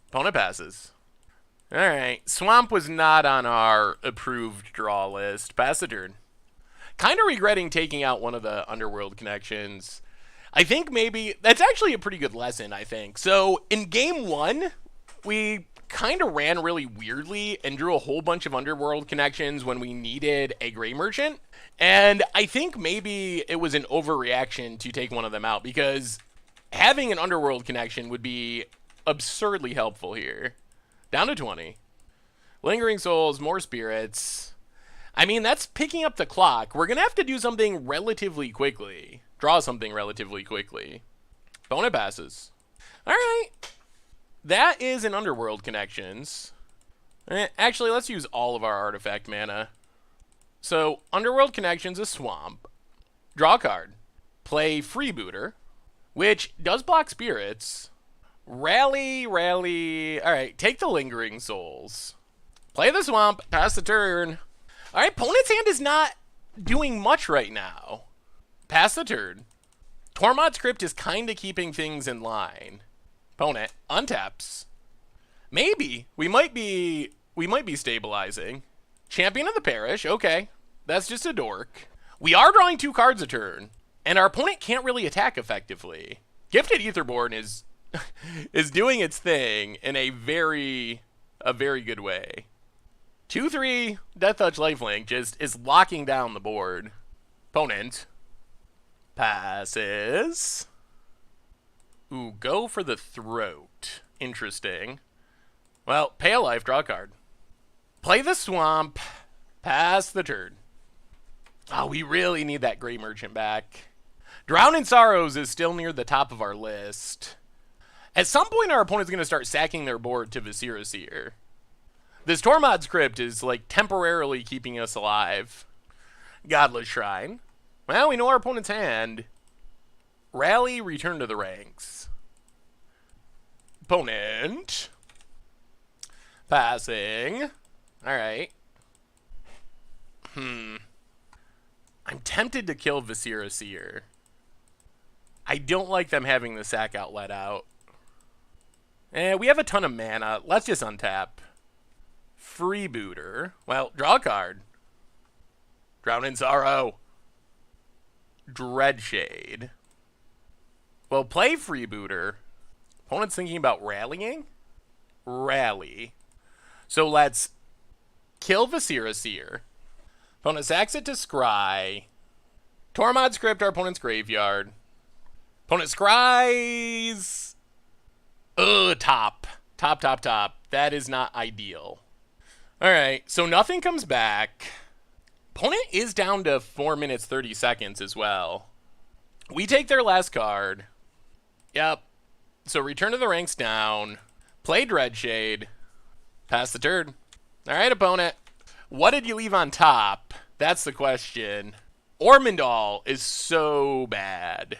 Opponent passes. Alright. Swamp was not on our approved draw list. Pass the turn. Kind of regretting taking out one of the Underworld connections. I think maybe that's actually a pretty good lesson, I think. So in game 1, we kind of ran really weirdly and drew a whole bunch of Underworld connections when we needed a Gray Merchant. And I think maybe it was an overreaction to take one of them out, because having an Underworld connection would be absurdly helpful here. Down to 20. Lingering Souls, more Spirits. I mean, that's picking up the clock. We're going to have to do something relatively quickly. Draw something relatively quickly. Opponent passes. All right. That is an Underworld connections. Actually, let's use all of our artifact mana. So, Underworld connections is Swamp. Draw a card. Play Freebooter, which does block Spirits. Rally. All right, take the Lingering Souls. Play the Swamp. Pass the turn. All right, opponent's hand is not doing much right now. Pass the turn. Tormod's Crypt is kind of keeping things in line. Opponent untaps. Maybe we might be stabilizing. Champion of the Parish. Okay, that's just a dork. We are drawing 2 cards a turn, and our opponent can't really attack effectively. Gifted Aetherborn is is doing its thing in a very good way. 2/3 Death Touch Lifelink just is locking down the board. Opponent passes. Ooh, go for the Throat. Interesting. Well, pay a life, draw a card. Play the Swamp. Pass the turn. Oh, we really need that Gray Merchant back. Drown in Sorrows is still near the top of our list. At some point, our opponent's going to start sacking their board to Viscera Seer. This Tormod's Crypt is, like, temporarily keeping us alive. Godless Shrine. Well, we know our opponent's hand. Rally, return to the ranks. Opponent. Passing. Alright. I'm tempted to kill Viscera Seer. I don't like them having the sack outlet out. We have a ton of mana. Let's just untap. Freebooter. Well, draw a card. Drown in Sorrow. Dreadshade. Well, play Freebooter. Opponent's thinking about rallying? Rally. So let's kill Viscera Seer. Opponent sacks it to Scry. Tormod's Crypt, our opponent's graveyard. Opponent scries. Ugh, top. Top. That is not ideal. Alright, so nothing comes back. Opponent is down to 4 minutes 30 seconds as well. We take their last card. Yep. So return to the ranks down. Play Dreadshade. Pass the turn. Alright, opponent. What did you leave on top? That's the question. Ormondal is so bad.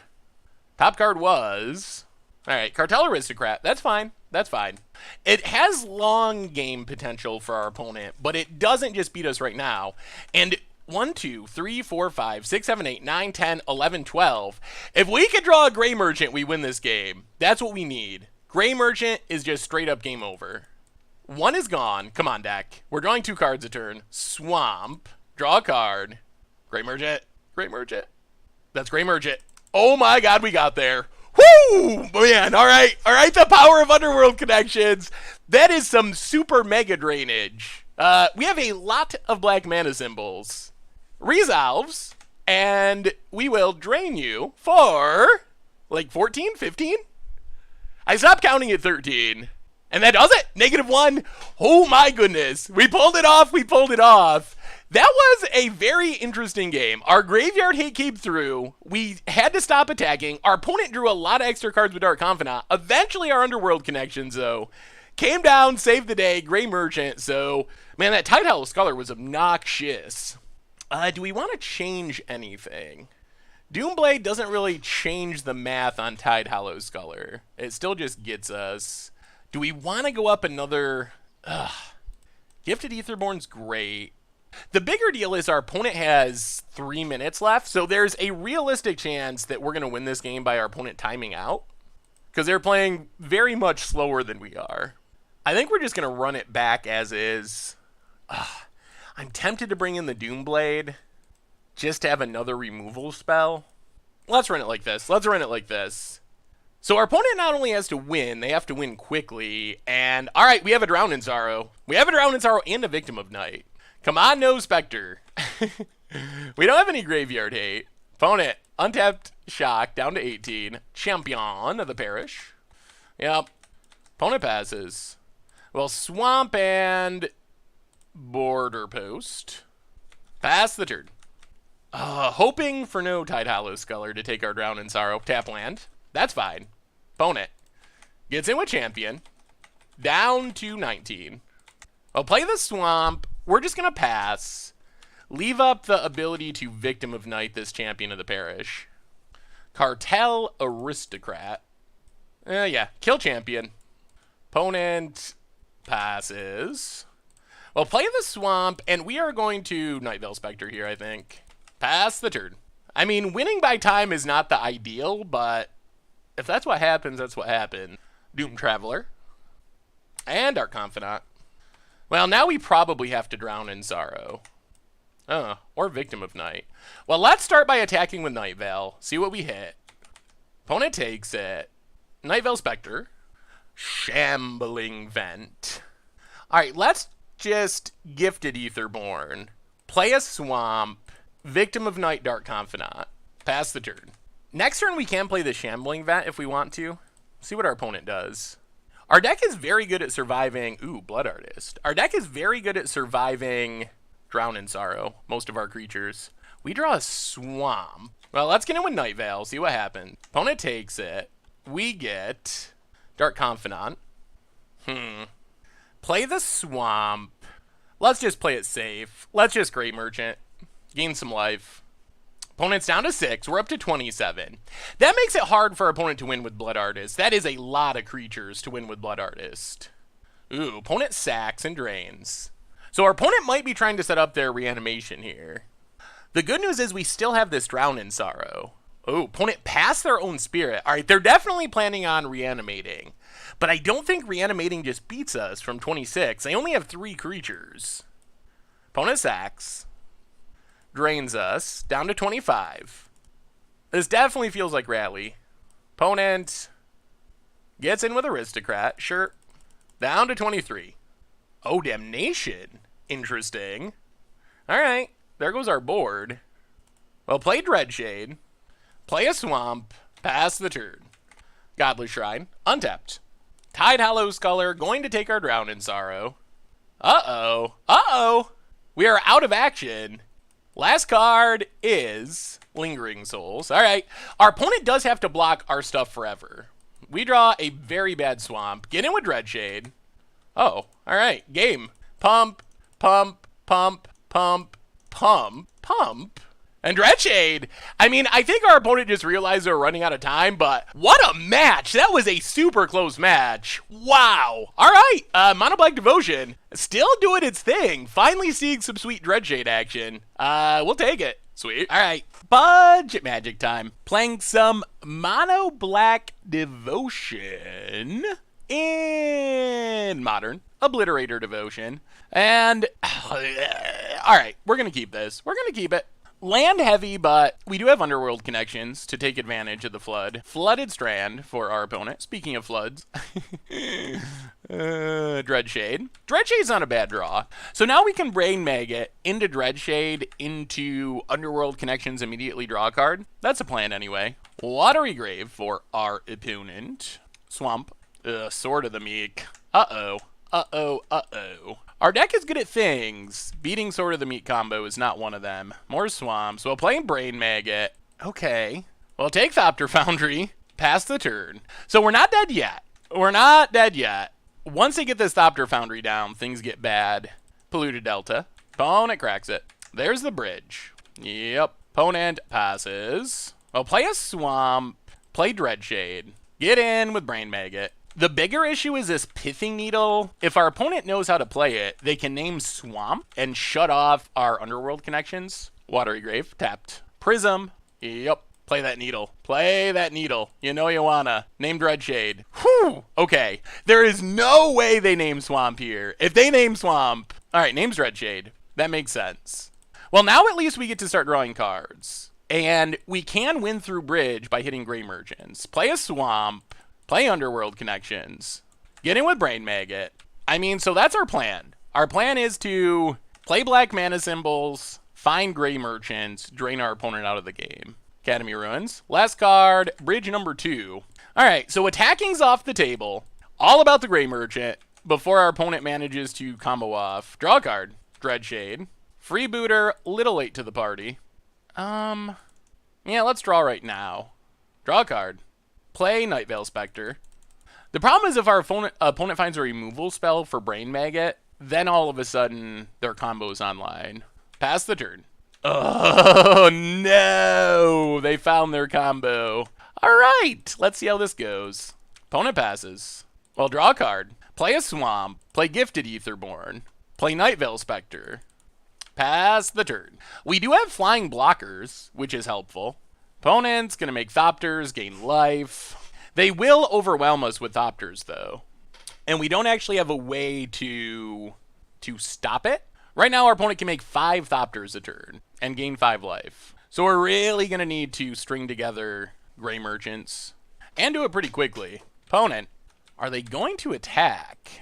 Top card was... Alright, Cartel Aristocrat. That's fine. That's fine. It has long game potential for our opponent, but it doesn't just beat us right now. And 1, 2, 3, 4, 5, 6, 7, 8, 9, 10, 11, 12. If we could draw a Gray Merchant, we win this game. That's what we need. Gray Merchant is just straight up game over. 1 is gone. Come on, deck. We're drawing 2 cards a turn. Swamp. Draw a card. Gray Merchant. Gray Merchant. That's Gray Merchant. Oh my god, we got there. Woo! Man, alright. Alright, the power of Underworld connections. That is some super mega drainage. We have a lot of black mana symbols. Resolves. And we will drain you for... like 14? 15? I stopped counting at 13. And that does it. -1. Oh my goodness. We pulled it off. We pulled it off. That was a very interesting game. Our graveyard hate came through. We had to stop attacking. Our opponent drew a lot of extra cards with Dark Confidant. Eventually our Underworld connections, though, came down, saved the day. Gray Merchant. So, man, that Tide Hollow Scholar was obnoxious. Do we want to change anything? Doomblade doesn't really change the math on Tide Hollow Scholar. It still just gets us. Do we want to go up another... Gifted Aetherborn's great. The bigger deal is our opponent has 3 minutes left, so there's a realistic chance that we're going to win this game by our opponent timing out. Because they're playing very much slower than we are. I think we're just going to run it back as is. I'm tempted to bring in the Doomblade. just to have another removal spell. Let's run it like this. So our opponent not only has to win, they have to win quickly. And, alright, we have a Drown in Sorrow. And a Victim of Night. Come on, no Spectre. We don't have any graveyard hate. Opponent, untapped Shock, down to 18. Champion of the Parish. Yep. Opponent passes. Well, Swamp and Border Post. Pass the turn. Hoping for no Tide Hollow Sculler to take our Drown in Sorrow. Tap land. That's fine. Opponent gets in with Champion. Down to 19. I'll play the Swamp. We're just going to pass. Leave up the ability to Victim of Night this Champion of the Parish. Cartel Aristocrat. Yeah, kill Champion. Opponent passes. Well, play the Swamp, and we are going to Night Veil Spectre here, I think. Pass the turn. I mean, winning by time is not the ideal, but if that's what happens, that's what happens. Doom Traveler. And Dark Confidant. Well, now we probably have to Drown in Sorrow. Or Victim of Night. Well, let's start by attacking with Night Veil. See what we hit. Opponent takes it. Night Veil Spectre. Shambling Vent. Alright, let's just Gifted Aetherborn. Play a Swamp. Victim of Night, Dark Confidant. Pass the turn. Next turn we can play the Shambling Vent if we want to. See what our opponent does. Our deck is very good at surviving... Ooh, Blood Artist. Our deck is very good at surviving Drown in Sorrow, most of our creatures. We draw a Swamp. Well, let's get in with Night Veil, see what happens. Opponent takes it. We get Dark Confidant. Play the Swamp. Let's just play it safe. Let's just Great Merchant. Gain some life. Opponent's down to 6. We're up to 27. That makes it hard for our opponent to win with Blood Artist. That is a lot of creatures to win with Blood Artist. Ooh, opponent sacks and drains. So our opponent might be trying to set up their reanimation here. The good news is we still have this Drown in Sorrow. Oh, opponent passed their own spirit. All right, they're definitely planning on reanimating. But I don't think reanimating just beats us from 26. They only have 3 creatures. Opponent sacks. Drains us. Down to 25. This definitely feels like Rally. Opponent gets in with Aristocrat. Sure. Down to 23. Oh, Damnation. Interesting. All right. There goes our board. Well, play Dreadshade. Play a Swamp. Pass the turn. Godless Shrine. Untapped. Tide Hollow Sculler. Going to take our Drown in Sorrow. Uh-oh. Uh-oh. We are out of action. Last card is Lingering Souls. All right. Our opponent does have to block our stuff forever. We draw a very bad Swamp. Get in with Dreadshade. Oh, all right. Game. Pump, pump, pump, pump, pump, pump. And Dreadshade. I mean, I think our opponent just realized they were running out of time, but what a match. That was a super close match. Wow. All right. Mono Black Devotion. Still doing its thing. Finally seeing some sweet Dreadshade action. We'll take it. Sweet. All right. Budget Magic time. Playing some Mono Black Devotion in Modern. Obliterator Devotion. And, all right. We're going to keep this. We're going to keep it. Land heavy, but we do have Underworld connections to take advantage of the flood. Flooded Strand for our opponent. Speaking of floods. Dreadshade. Dreadshade's not a bad draw. So now we can Brain Maggot into Dreadshade, into Underworld connections, immediately draw a card. That's a plan anyway. Watery Grave for our opponent. Swamp. Sword of the Meek. Uh-oh. Uh-oh. Uh-oh. Our deck is good at things. Beating Sword of the Meat combo is not one of them. More Swamps. Well, playing Brain Maggot. Okay. Well, take Thopter Foundry. Pass the turn. So we're not dead yet. We're not dead yet. Once they get this Thopter Foundry down, things get bad. Polluted Delta. Opponent cracks it. There's the bridge. Yep. Opponent passes. Well, play a Swamp. Play Dreadshade. Get in with Brain Maggot. The bigger issue is this Pithing Needle. If our opponent knows how to play it, they can name Swamp and shut off our Underworld connections. Watery Grave, tapped. Prism, yep. Play that needle. Play that needle. You know you wanna. Name Dreadshade. Whew! Okay. There is no way they name Swamp here. If they name Swamp... Alright, name's Dreadshade. That makes sense. Well, now at least we get to start drawing cards. And we can win through bridge by hitting Gray Merchants. Play a Swamp, play Underworld Connections, get in with Brain Maggot. I mean, so that's our plan. Our plan is to play black mana symbols, find Gray Merchants, drain our opponent out of the game. Academy Ruins. Last card, bridge number 2. Alright, so attacking's off the table. All about the Gray Merchant before our opponent manages to combo off. Draw a card. Dreadshade. Freebooter, little late to the party. Yeah, let's draw right now. Draw a card. Play Nightveil Spectre. The problem is if our opponent finds a removal spell for Brain Maggot, then all of a sudden their combo's online. Pass the turn. Oh, no! They found their combo. Alright, let's see how this goes. Opponent passes. Well, draw a card. Play a Swamp. Play Gifted Aetherborn. Play Nightveil Spectre. Pass the turn. We do have flying blockers, which is helpful. Opponent's going to make Thopters, gain life. They will overwhelm us with Thopters, though. And we don't actually have a way to stop it. Right now, our opponent can make 5 Thopters a turn and gain 5 life. So we're really going to need to string together Gray Merchants and do it pretty quickly. Opponent, are they going to attack?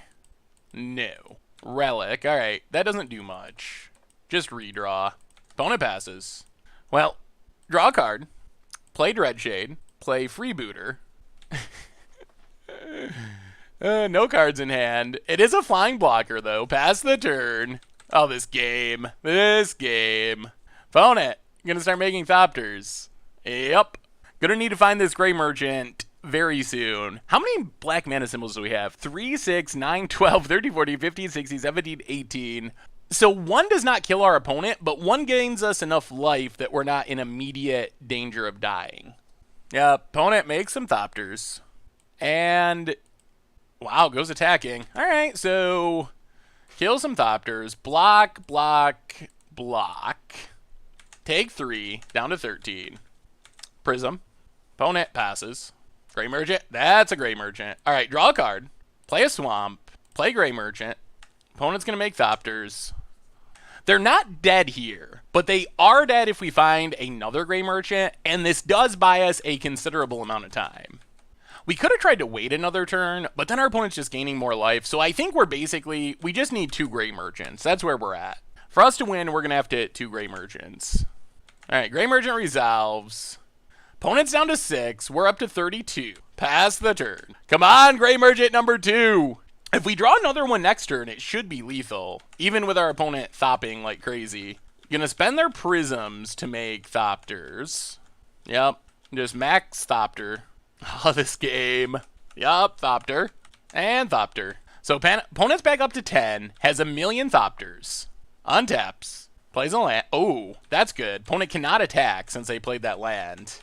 No. Relic. All right, that doesn't do much. Just redraw. Opponent passes. Well, draw a card. Play Dreadshade. Play Freebooter. No cards in hand. It is a flying blocker, though. Pass the turn. Oh, this game. This game. Opponent, gonna start making Thopters. Yep. Gonna need to find this Gray Merchant very soon. How many black mana symbols do we have? 3, 6, 9, 12, 13, 14, 15, 16, 17, 18. So 1 does not kill our opponent, but 1 gains us enough life that we're not in immediate danger of dying. Yeah, opponent makes some Thopters. And, wow, goes attacking. Alright, so kill some Thopters. Block, block, block. Take 3, down to 13. Prism. Opponent passes. Gray Merchant. That's a Gray Merchant. Alright, draw a card. Play a Swamp. Play Gray Merchant. Opponent's going to make Thopters. They're not dead here, but they are dead if we find another Gray Merchant, and this does buy us a considerable amount of time. We could have tried to wait another turn, but then our opponent's just gaining more life, so I think we just need 2 Gray Merchants. That's where we're at. For us to win, we're going to have to hit 2 Gray Merchants. Alright, Gray Merchant resolves. Opponent's down to 6. We're up to 32. Pass the turn. Come on, Gray Merchant number 2. If we draw another one next turn, it should be lethal, even with our opponent thopping like crazy. Gonna spend their prisms to make Thopters. Yep, just max Thopter. Oh, this game. Yup, Thopter. And Thopter. So opponent's back up to 10, has 1,000,000 Thopters. Untaps. Plays a land. Oh, that's good. Opponent cannot attack since they played that land.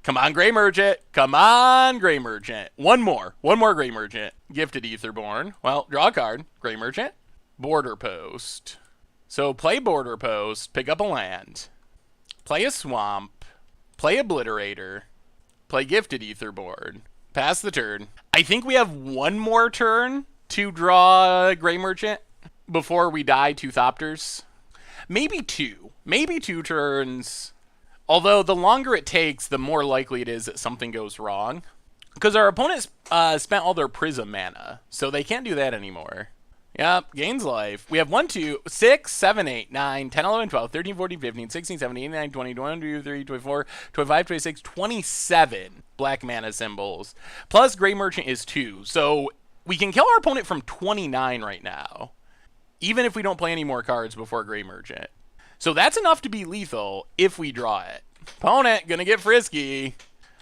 Come on, Gray Merchant. Come on, Gray Merchant. One more Gray Merchant. Gifted Aetherborn. Well, draw a card. Gray Merchant. Border Post. So play Border Post. Pick up a land. Play a Swamp. Play Obliterator. Play Gifted Aetherborn. Pass the turn. I think we have 1 more turn to draw Gray Merchant before we die to Thopters. Maybe 2. Maybe 2 turns. Although, the longer it takes, the more likely it is that something goes wrong. Because our opponents spent all their Prism mana, so they can't do that anymore. Yep, gains life. We have 1, 2, 6, 7, 8, 9, 10, 11, 12, 13, 14, 15, 16, 17, 18, 19, 20, 21, 22, 23, 24, 25, 26, 27 black mana symbols. Plus, Gray Merchant is 2. So, we can kill our opponent from 29 right now. Even if we don't play any more cards before Gray Merchant. So that's enough to be lethal if we draw it. Opponent, gonna get frisky.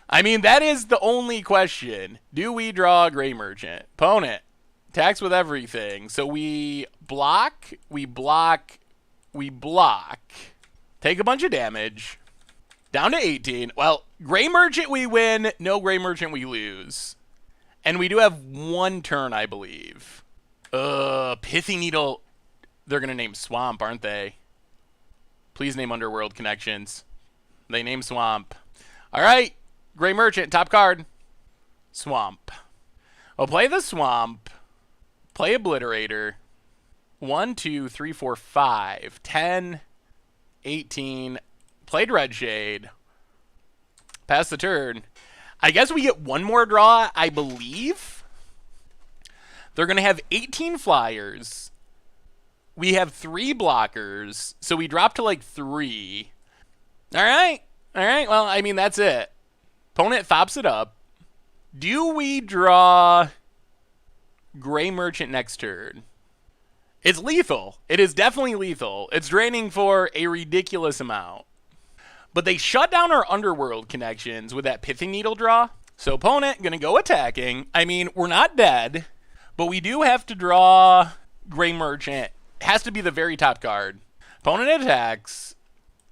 I mean, that is the only question. Do we draw Gray Merchant? Opponent, attacks with everything. So we block, we block, we block. Take a bunch of damage. Down to 18. Well, Gray Merchant we win, no Gray Merchant we lose. And we do have 1 turn, I believe. Pithy Needle. They're gonna name Swamp, aren't they? Please name Underworld Connections. They name Swamp. Alright. Gray Merchant, top card. Swamp. I'll play the Swamp. Play Obliterator. 1, 2, 3, 4, 5. 10. 18. Played Red Shade. Pass the turn. I guess we get one more draw, I believe. They're going to have 18 flyers. We have 3 blockers, so we drop to like 3. All right. Well, I mean, that's it. Opponent fops it up. Do we draw Gray Merchant next turn? It's lethal. It is definitely lethal. It's draining for a ridiculous amount. But they shut down our Underworld connections with that Pithing Needle draw. So opponent going to go attacking. I mean, we're not dead, but we do have to draw Gray Merchant. It has to be the very top card. Opponent attacks.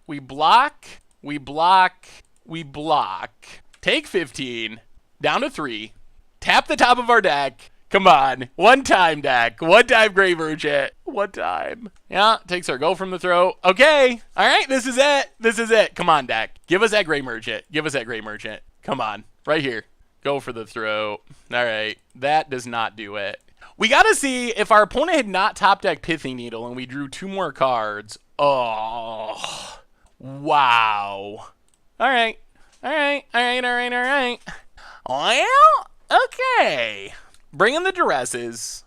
We block. We block. We block. Take 15. Down to 3. Tap the top of our deck. Come on. One time, deck. One time, Gray Merchant. One time. Yeah, takes our go from the throat. Okay. All right, this is it. This is it. Come on, deck. Give us that Gray Merchant. Give us that Gray Merchant. Come on. Right here. Go for the throat. All right. That does not do it. We got to see if our opponent had not top decked Pithing Needle and we drew 2 more cards. Oh. Wow. All right. Well, okay. Bring in the duresses.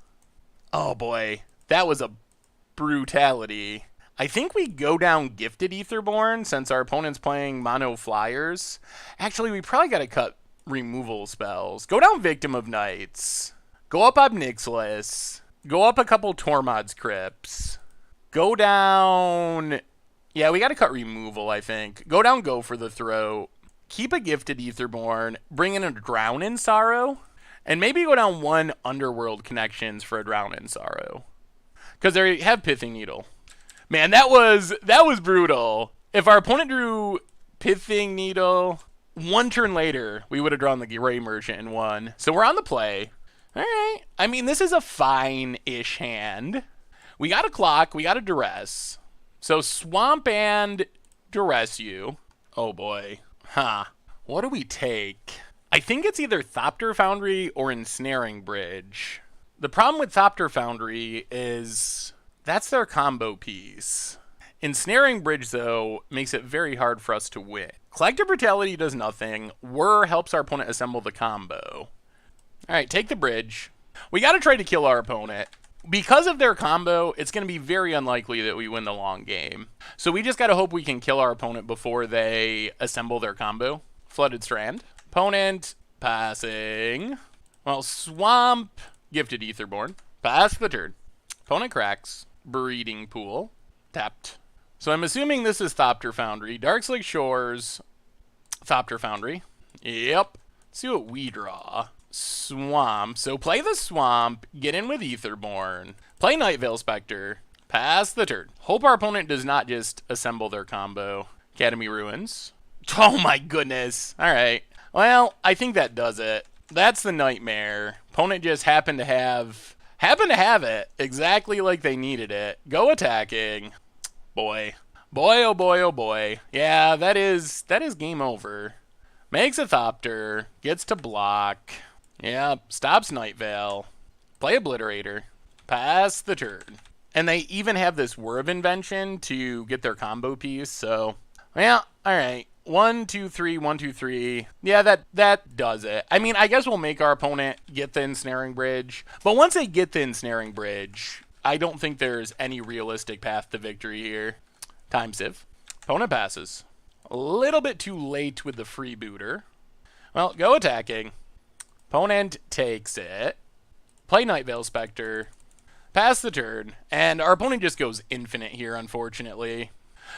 Oh, boy. That was a brutality. I think we go down Gifted Aetherborn since our opponent's playing mono flyers. Actually, we probably got to cut removal spells. Go down Victim of Nights. Go up Obnixilis. Go up a couple Tormod's Crypts. Go down... Yeah, we got to cut removal, I think. Go down Go for the Throat. Keep a Gifted Aetherborn. Bring in a Drown in Sorrow. And maybe go down 1 Underworld Connections for a Drown in Sorrow. Because they have Pithing Needle. Man, that was brutal. If our opponent drew Pithing Needle, 1 turn later, we would have drawn the Gray Merchant and won. So we're on the play. All right. I mean, this is a fine-ish hand. We got a clock. We got a duress. So swamp and duress you. Oh, boy. Huh. What do we take? I think it's either Thopter Foundry or Ensnaring Bridge. The problem with Thopter Foundry is that's their combo piece. Ensnaring Bridge, though, makes it very hard for us to win. Collective Brutality does nothing. Whir helps our opponent assemble the combo. All right, take the bridge. We got to try to kill our opponent. Because of their combo, it's going to be very unlikely that we win the long game. So we just got to hope we can kill our opponent before they assemble their combo. Flooded Strand. Opponent, passing. Well, Swamp, Gifted Aetherborn. Pass the turn. Opponent cracks. Breeding Pool. Tapped. So I'm assuming this is Thopter Foundry. Darkslake Shores. Thopter Foundry. Yep. Let's see what we draw. Swamp. So play the Swamp. Get in with Aetherborn. Play Night Veil Spectre. Pass the turn. Hope our opponent does not just assemble their combo. Academy Ruins. Oh my goodness. All right. Well, I think that does it. That's the nightmare. Opponent just happened to have it exactly like they needed it. Go attacking. Boy. Boy, oh boy, oh boy. Yeah, that is game over. Makes a Thopter. Gets to block. Yeah, stops Night Veil. Play Obliterator. Pass the turn. And they even have this Whir of Invention to get their combo piece, so... Well, alright. 1, 2, 3, 1, 2, 3. Yeah, that does it. I mean, I guess we'll make our opponent get the Ensnaring Bridge. But once they get the Ensnaring Bridge, I don't think there's any realistic path to victory here. Time Civ. Opponent passes. A little bit too late with the freebooter. Well, go attacking. Opponent takes it. Play Night Veil Spectre. Pass the turn. And our opponent just goes infinite here, unfortunately.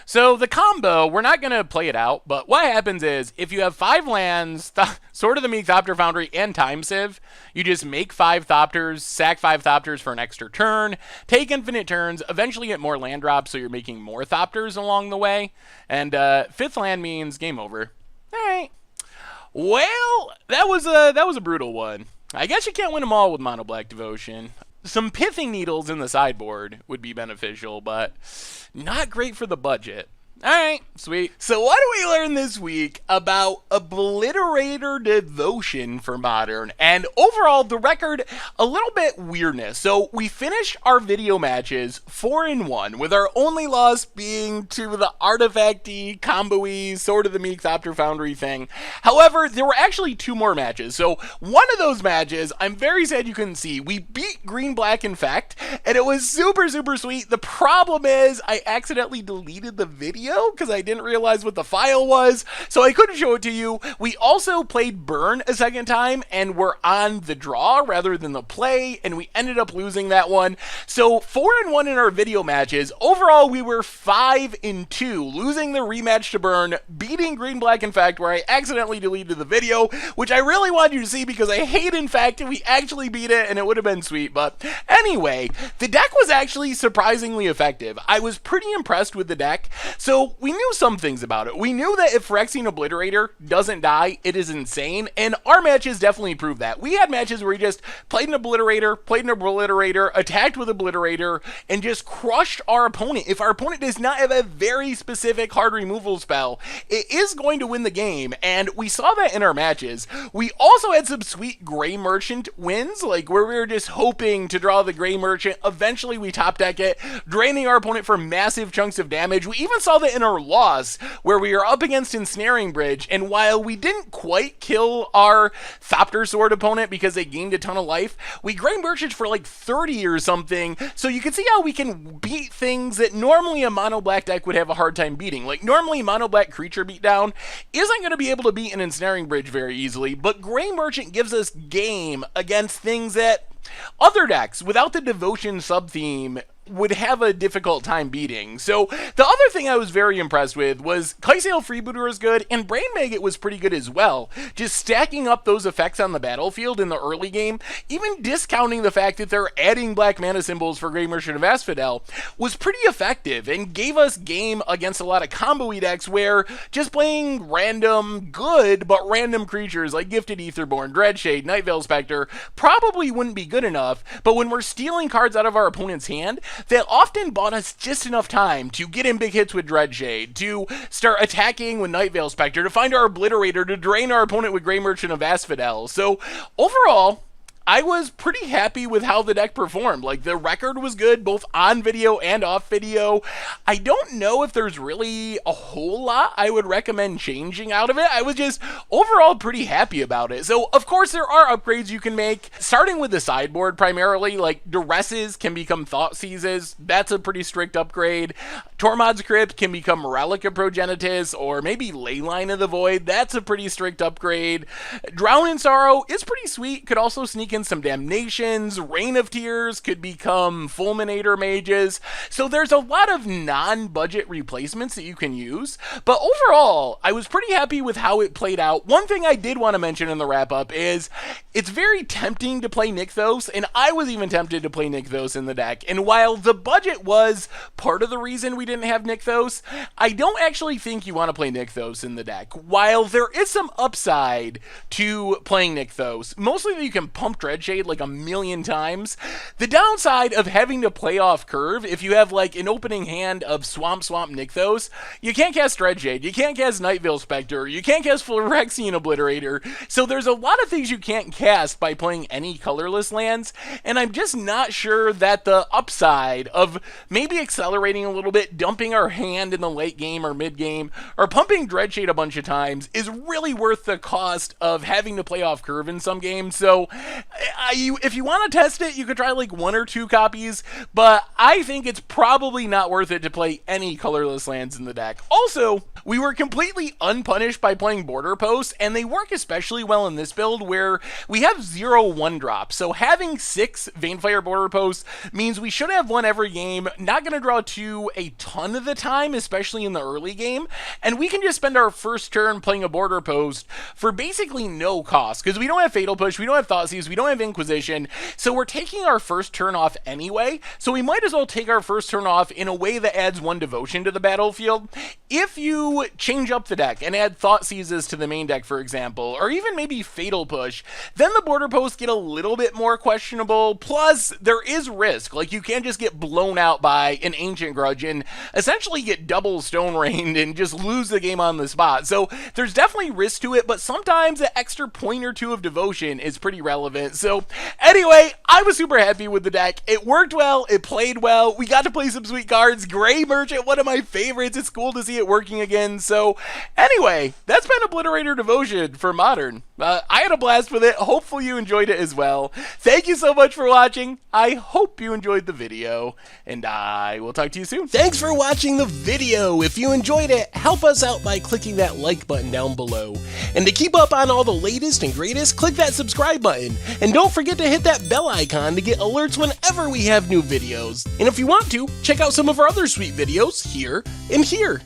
So the combo, we're not going to play it out, but what happens is if you have 5 lands, Sword of the Meek, Thopter Foundry, and Time Civ, you just make 5 Thopters, sack 5 Thopters for an extra turn, take infinite turns, eventually get more land drops so you're making more Thopters along the way, and 5th land means game over. All right. Well, that was a brutal one. I guess you can't win them all with Mono Black Devotion. Some Pithing Needles in the sideboard would be beneficial, but not great for the budget. Alright, sweet. So what do we learn this week about Obliterator devotion for Modern? And overall, the record, a little bit weirdness. So we finished our video matches 4-1, with our only loss being to the artifacty, combo-y, Sword of the Meekthopter Foundry thing. However, there were actually 2 more matches. So one of those matches, I'm very sad you couldn't see. We beat Green Black Infect, and it was super, super sweet. The problem is I accidentally deleted the video because I didn't realize what the file was, so I couldn't show it to you. We also played Burn a second time, and we're on the draw rather than the play, and we ended up losing that one. So 4-1 in our video matches. Overall, we were 5-2, losing the rematch to Burn, beating Green Black Infect, where I accidentally deleted the video, which I really wanted you to see because I hate Infect, and we actually beat it, and it would have been sweet. But anyway, the deck was actually surprisingly effective. I was pretty impressed with the deck. So we knew some things about it. We knew that if Phyrexian Obliterator doesn't die, it is insane, and our matches definitely prove that. We had matches where we just played an Obliterator, attacked with Obliterator, and just crushed our opponent. If our opponent does not have a very specific hard removal spell, it is going to win the game, and we saw that in our matches. We also had some sweet Gray Merchant wins, like where we were just hoping to draw the Gray Merchant. Eventually we top deck it, draining our opponent for massive chunks of damage. We even saw that in our loss, where we were up against Ensnaring Bridge, and while we didn't quite kill our Thopter Sword opponent because they gained a ton of life, we Gray Merchant for like 30 or something, so you can see how we can beat things that normally a mono black deck would have a hard time beating. Like normally mono black creature beatdown isn't going to be able to beat an Ensnaring Bridge very easily, but Gray Merchant gives us game against things that other decks without the devotion sub-theme would have a difficult time beating. So the other thing I was very impressed with was Kaisail Freebooter was good, and Brain Maggot was pretty good as well. Just stacking up those effects on the battlefield in the early game, even discounting the fact that they're adding black mana symbols for Grey Merchant of Asphodel, was pretty effective and gave us game against a lot of combo-y decks where just playing random good but random creatures like Gifted Aetherborn, Dreadshade, Nightveil Spectre probably wouldn't be good enough. But when we're stealing cards out of our opponent's hand, that often bought us just enough time to get in big hits with Dreadshade, to start attacking with Nightveil Spectre, to find our Obliterator, to drain our opponent with Grey Merchant of Asphodel. So overall, I was pretty happy with how the deck performed. Like, the record was good, both on video and off video. I don't know if there's really a whole lot I would recommend changing out of it. I was just overall pretty happy about it. So, of course, there are upgrades you can make, starting with the sideboard primarily. Like, Duresses can become Thoughtseizes. That's a pretty strict upgrade. Tormod's Crypt can become Relic of Progenitus, or maybe Leyline of the Void. That's a pretty strict upgrade. Drown in Sorrow is pretty sweet. Could also sneak in some Damnations. Reign of Tears could become Fulminator Mages. So there's a lot of non-budget replacements that you can use. But overall, I was pretty happy with how it played out. One thing I did want to mention in the wrap-up is it's very tempting to play Nykthos, and I was even tempted to play Nykthos in the deck. And while the budget was part of the reason we didn't have Nykthos, I don't actually think you want to play Nykthos in the deck. While there is some upside to playing Nykthos, mostly that you can pump Dreadshade like a million times, the downside of having to play off curve, if you have like an opening hand of Swamp Nykthos, you can't cast Dreadshade, you can't cast Nightveil Spectre, you can't cast Phyrexian Obliterator, so there's a lot of things you can't cast by playing any colorless lands, and I'm just not sure that the upside of maybe accelerating a little bit, dumping our hand in the late game or mid game, or pumping Dreadshade a bunch of times is really worth the cost of having to play off curve in some games. So if you want to test it, you could try like 1 or 2 copies, but I think it's probably not worth it to play any colorless lands in the deck. Also, we were completely unpunished by playing Border Posts, and they work especially well in this build where we have 0 1-drops. So having 6 Vanefire Border Posts means we should have 1 every game, not going to draw 2 a ton of the time, especially in the early game, and we can just spend our first turn playing a Border Post for basically no cost, because we don't have Fatal Push, we don't have Thoughtseize, we don't don't have Inquisition, so we're taking our first turn off anyway, so we might as well take our first turn off in a way that adds 1 devotion to the battlefield. If you change up the deck and add Thought Seizes to the main deck, for example, or even maybe Fatal Push, then the border posts get a little bit more questionable, plus there is risk. Like, you can't just get blown out by an Ancient Grudge and essentially get double Stone Rained and just lose the game on the spot. So there's definitely risk to it, but sometimes an extra point or 2 of devotion is pretty relevant. So anyway, I was super happy with the deck. It worked well, it played well, we got to play some sweet cards. Gray Merchant, one of my favorites. It's cool to see it working again. So anyway, that's been Obliterator Devotion for Modern. I had a blast with it. Hopefully you enjoyed it as well. Thank you so much for watching. I hope you enjoyed the video, and I will talk to you soon. Thanks for watching the video. If you enjoyed it, help us out by clicking that like button down below. And to keep up on all the latest and greatest, click that subscribe button. And don't forget to hit that bell icon to get alerts whenever we have new videos. And if you want to, check out some of our other sweet videos here and here.